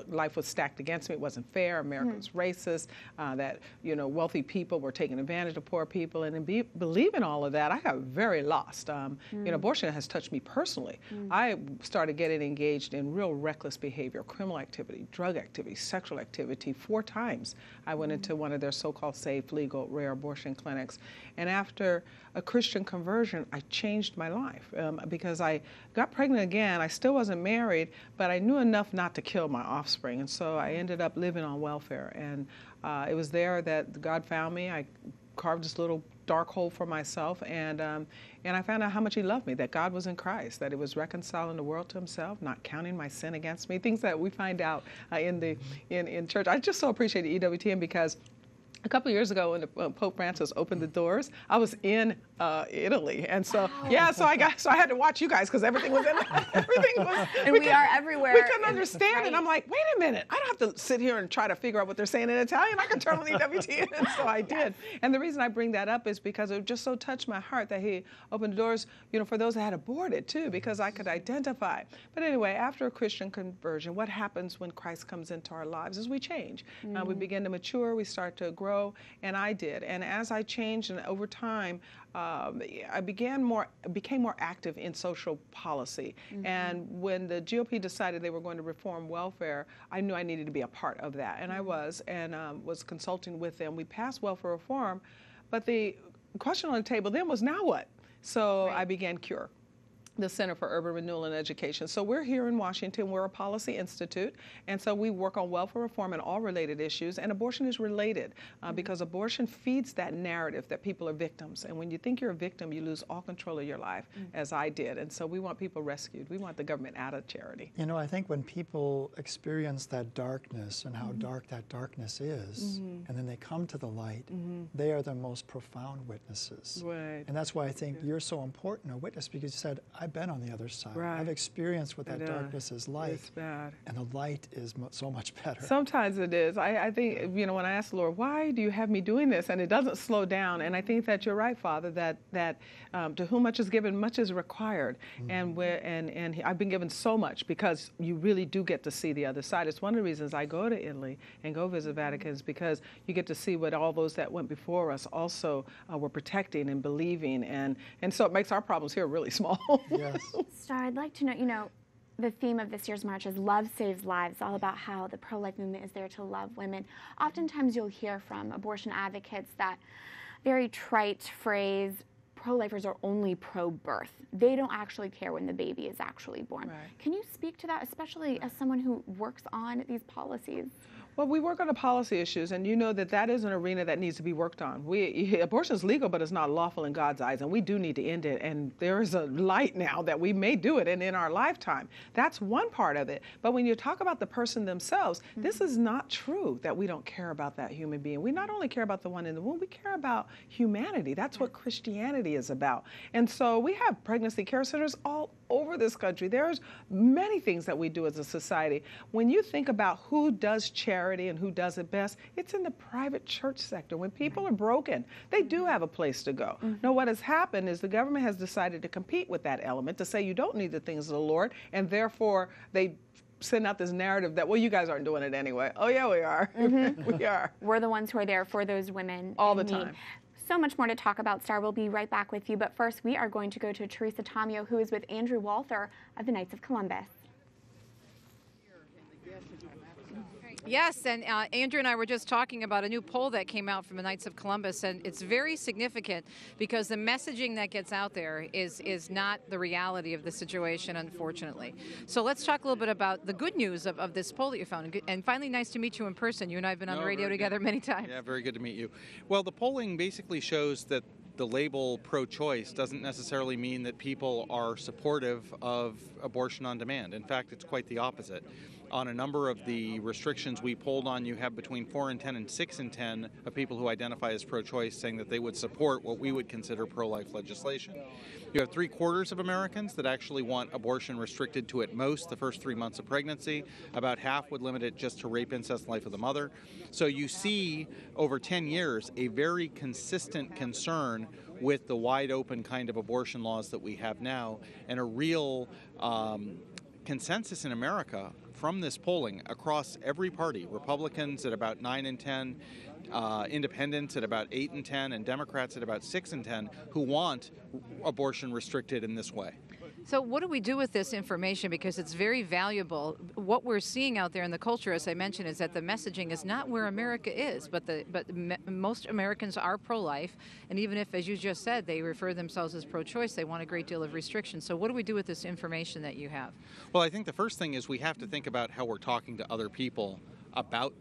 life was stacked against me, it wasn't fair, America was racist, that wealthy people were taking advantage of poor people, and in believing all of that, I got very lost. Abortion has touched me personally. I started getting engaged in real reckless behavior, criminal activity, drug activity, sexual activity. 4 times I went into one of their so-called safe, legal, rare abortion clinics. And after a Christian conversion, I changed my life because I got pregnant again. I still wasn't married, but I knew enough not to kill my offspring. And so I ended up living on welfare. And it was there that God found me. I carved this little dark hole for myself, and I found out how much He loved me, that God was in Christ, that He was reconciling the world to Himself, not counting my sin against me, things that we find out in church. I just so appreciate EWTN because a couple of years ago when Pope Francis opened the doors, I was in Italy, and so so I had to watch you guys because everything was in everything was. And we are everywhere. We couldn't understand it. I'm like, wait a minute, I don't have to sit here and try to figure out what they're saying in Italian. I can turn on EWTN, and so I did. And the reason I bring that up is because it just so touched my heart that He opened the doors, for those that had aborted too, because I could identify. But anyway, after a Christian conversion, what happens when Christ comes into our lives is we change. We begin to mature, we start to grow, and I did. And as I changed, and over time, I became more active in social policy. And when the GOP decided they were going to reform welfare, I knew I needed to be a part of that. And I was, and was consulting with them. We passed welfare reform, but the question on the table then was, now what? So I began CURE, the Center for Urban Renewal and Education. So we're here in Washington, we're a policy institute, and so we work on welfare reform and all related issues, and abortion is related because abortion feeds that narrative that people are victims, and when you think you're a victim, you lose all control of your life, as I did, and so we want people rescued. We want the government out of charity. I think when people experience that darkness and how dark that darkness is, and then they come to the light, they are the most profound witnesses. Right. And that's why I think you're so important, a witness, because you said, I've been on the other side. Right. I've experienced what that darkness is like. It's bad. And the light is so much better. Sometimes it is. I think, when I ask the Lord, why do you have me doing this? And it doesn't slow down. And I think that you're right, Father, that to whom much is given, much is required. And I've been given so much because you really do get to see the other side. It's one of the reasons I go to Italy and go visit Vatican is because you get to see what all those that went before us also were protecting and believing. And so it makes our problems here really small. Yes. Star, I'd like to know, the theme of this year's march is Love Saves Lives, all about how the pro-life movement is there to love women. Oftentimes you'll hear from abortion advocates that very trite phrase, pro-lifers are only pro-birth. They don't actually care when the baby is actually born. Right. Can you speak to that, especially as someone who works on these policies? Well, we work on the policy issues, and you know that is an arena that needs to be worked on. Abortion is legal, but it's not lawful in God's eyes, and we do need to end it. And there is a light now that we may do it, and in our lifetime. That's one part of it. But when you talk about the person themselves, this is not true that we don't care about that human being. We not only care about the one in the womb, we care about humanity. That's what Christianity is about. And so we have pregnancy care centers all over this country. There's many things that we do as a society. When you think about who does charity and who does it best, it's in the private church sector. When people are broken, they do have a place to go. Now, what has happened is the government has decided to compete with that element, to say you don't need the things of the Lord, and therefore they send out this narrative that, well, you guys aren't doing it anyway. Oh, yeah, we are. We are. We're the ones who are there for those women all the in need. time. So much more to talk about, Star. We'll be right back with you. But first, we are going to go to Teresa Tomeo, who is with Andrew Walther of the Knights of Columbus. Yes, and Andrew and I were just talking about a new poll that came out from the Knights of Columbus, and it's very significant because the messaging that gets out there is not the reality of the situation, unfortunately. So let's talk a little bit about the good news of this poll that you found. And finally, nice to meet you in person. You and I have been on the radio together many times. Yeah, very good to meet you. Well, the polling basically shows that the label pro-choice doesn't necessarily mean that people are supportive of abortion on demand. In fact, it's quite the opposite. on a number of the restrictions we polled on, you have between 4 in 10 and 6 in 10 of people who identify as pro-choice saying that they would support what we would consider pro-life legislation. You have 3/4 of Americans that actually want abortion restricted to at most the first 3 months of pregnancy. About half would limit it just to rape, incest, life of the mother. So you see over 10 years a very consistent concern with the wide open kind of abortion laws that we have now, and a real consensus in America from this polling across every party, Republicans at about 9 in 10, Independents at about 8 in 10, and Democrats at about 6 in 10, who want abortion restricted in this way. So what do we do with this information? Because it's very valuable. What we're seeing out there in the culture, as I mentioned, is that the messaging is not where America is, but most Americans are pro-life, and even if, as you just said, they refer themselves as pro-choice, they want a great deal of restriction. So what do we do with this information that you have? Well, I think the first thing is we have to think about how we're talking to other people about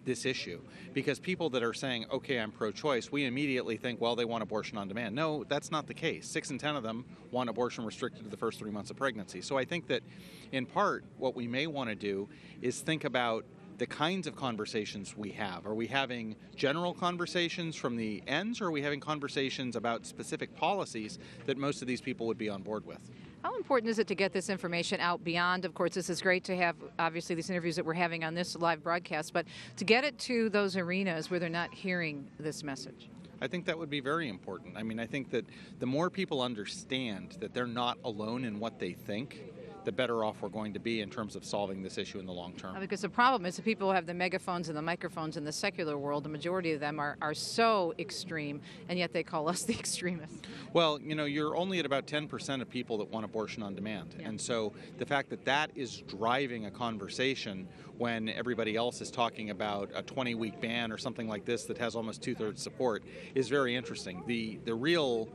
this issue, because people that are saying, okay, I'm pro-choice, we immediately think, well, they want abortion on demand. No, that's not the case. 6 in 10 of them want abortion restricted to the first 3 months of pregnancy. So I think that in part what we may want to do is think about the kinds of conversations we have. Are we having general conversations from the ends, or are we having conversations about specific policies that most of these people would be on board with? How important is it to get this information out beyond, of course, this is great to have, obviously, these interviews that we're having on this live broadcast, but to get it to those arenas where they're not hearing this message? I think that would be very important. I mean, I think that the more people understand that they're not alone in what they think, the better off we're going to be in terms of solving this issue in the long term. Because the problem is the people who have the megaphones and the microphones in the secular world, the majority of them are so extreme, and yet they call us the extremists. Well, you know, you're only at about 10% of people that want abortion on demand. Yeah. And so the fact that that is driving a conversation when everybody else is talking about a 20-week ban or something like this that has almost 2/3 support is very interesting. The real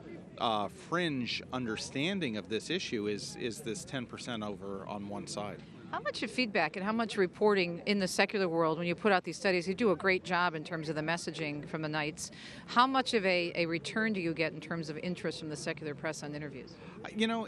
fringe understanding of this issue is this 10% over on one side. How much feedback and how much reporting in the secular world, when you put out these studies, you do a great job in terms of the messaging from the Knights. How much of a return do you get in terms of interest from the secular press on interviews? You know,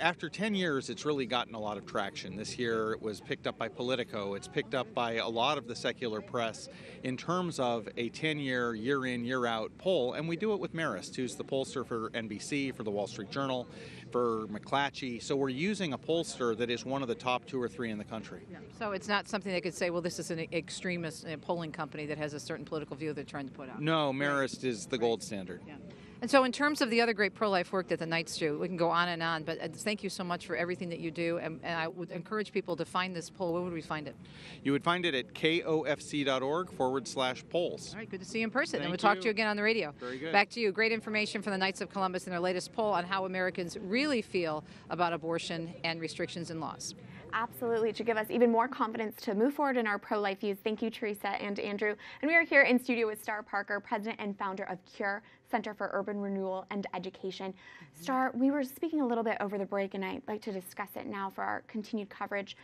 after 10 years, it's really gotten a lot of traction. This year, it was picked up by Politico. It's picked up by a lot of the secular press in terms of a 10-year, year-in, year-out poll. And we do it with Marist, who's the pollster for NBC, for the Wall Street Journal, for McClatchy. So we're using a pollster that is one of the top 2 or 3 in the country. Yeah. So it's not something that could say, well, this is an extremist polling company that has a certain political view they're trying to put out. No, Marist is the gold standard. Yeah. And so in terms of the other great pro-life work that the Knights do, we can go on, but thank you so much for everything that you do, and I would encourage people to find this poll. Where would we find it? You would find it at kofc.org/polls. All right, good to see you in person, and we'll Thank talk to you again on the radio. Very good. Back to you. Great information from the Knights of Columbus in their latest poll on how Americans really feel about abortion and restrictions and laws. Absolutely. It should give us even more confidence to move forward in our pro-life views. Thank you, Teresa and Andrew. And we are here in studio with Star Parker, president and founder of CURE, Center for Urban Renewal and Education. Star, we were speaking a little bit over the break, and I'd like to discuss it now for our continued coverage.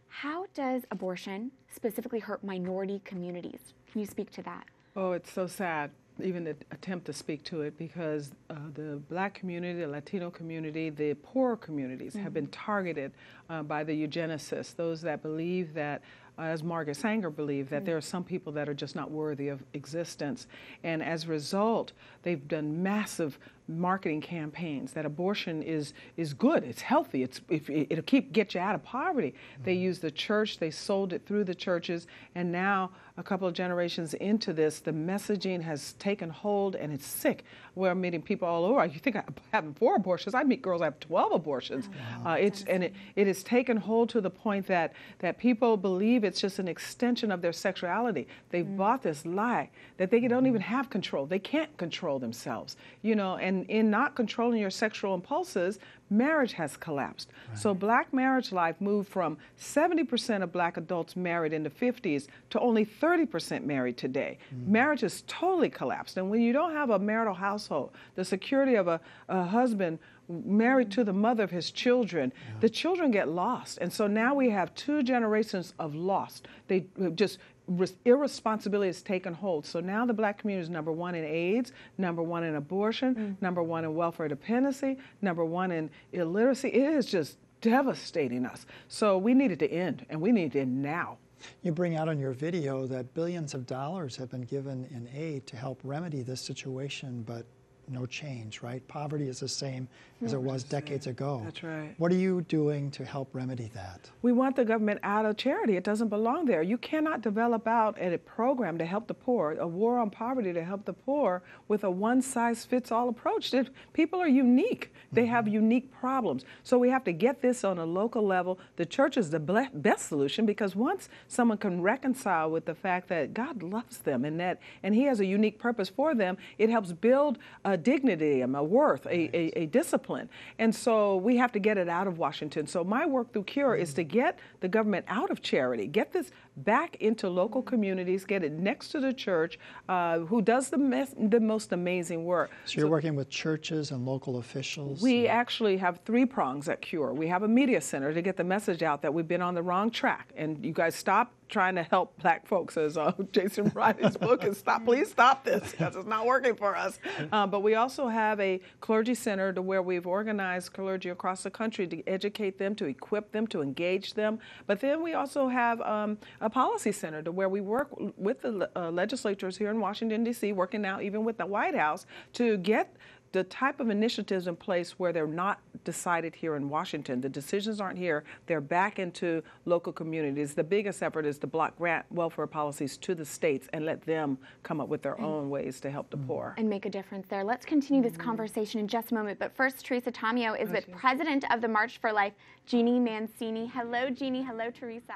How does abortion specifically hurt minority communities? Can you speak to that? Oh, it's so sad, even to attempt to speak to it, because the Black community, the Latino community, the poorer communities have been targeted by the eugenicists, those that believe that, as Margaret Sanger believed, that there are some people that are just not worthy of existence. And as a result, they've done massive marketing campaigns that abortion is good, it's healthy, it'll get you out of poverty. They use the church, they sold it through the churches, and now a couple of generations into this, the messaging has taken hold, and it's sick. We're meeting people all over. You think I'm having 4 abortions? I meet girls that have 12 abortions. Wow. It has taken hold to the point that people believe it's just an extension of their sexuality. They've bought this lie that they don't even have control. They can't control themselves, you know, and in not controlling your sexual impulses, marriage has collapsed. Right. So Black marriage life moved from 70% of Black adults married in the 50s to only 30% married today. Marriage has totally collapsed. And when you don't have a marital household, the security of a husband married to the mother of his children, the children get lost. And so now we have 2 generations of lost. They just irresponsibility has taken hold. So now the Black community is #1 in AIDS, #1 in abortion, #1 in welfare dependency, #1 in illiteracy. It is just devastating us. So we need it to end, and we need it to end now. You bring out in your video that billions of dollars have been given in aid to help remedy this situation, but no change, right? Poverty is the same as it was decades ago. That's right. What are you doing to help remedy that? We want the government out of charity. It doesn't belong there. You cannot develop out a program to help the poor, a war on poverty to help the poor, with a one-size-fits-all approach. People are unique. They have unique problems. So we have to get this on a local level. The church is the best solution, because once someone can reconcile with the fact that God loves them and He has a unique purpose for them, it helps build a dignity, a worth, a discipline. And so we have to get it out of Washington. So my work through CURE is to get the government out of charity, get this back into local communities, get it next to the church, who does the most amazing work. So you're working with churches and local officials? We actually have 3 prongs at CURE. We have a media center to get the message out that we've been on the wrong track, and you guys stop trying to help black folks, as Jason Riley's book is. Please stop this, because it's not working for us. But we also have a clergy center to where we've organized clergy across the country to educate them, to equip them, to engage them. But then we also have a policy center to where we work with the legislators here in Washington, D.C., working now even with the White House, to get the type of initiatives in place where they're not decided here in Washington. The decisions aren't here. They're back into local communities. The biggest effort is to block grant welfare policies to the states and let them come up with their own ways to help the poor. And make a difference there. Let's continue this conversation in just a moment. But first, Teresa Tomeo is with President of the March for Life, Jeannie Mancini. Hello, Jeannie. Hello, Teresa.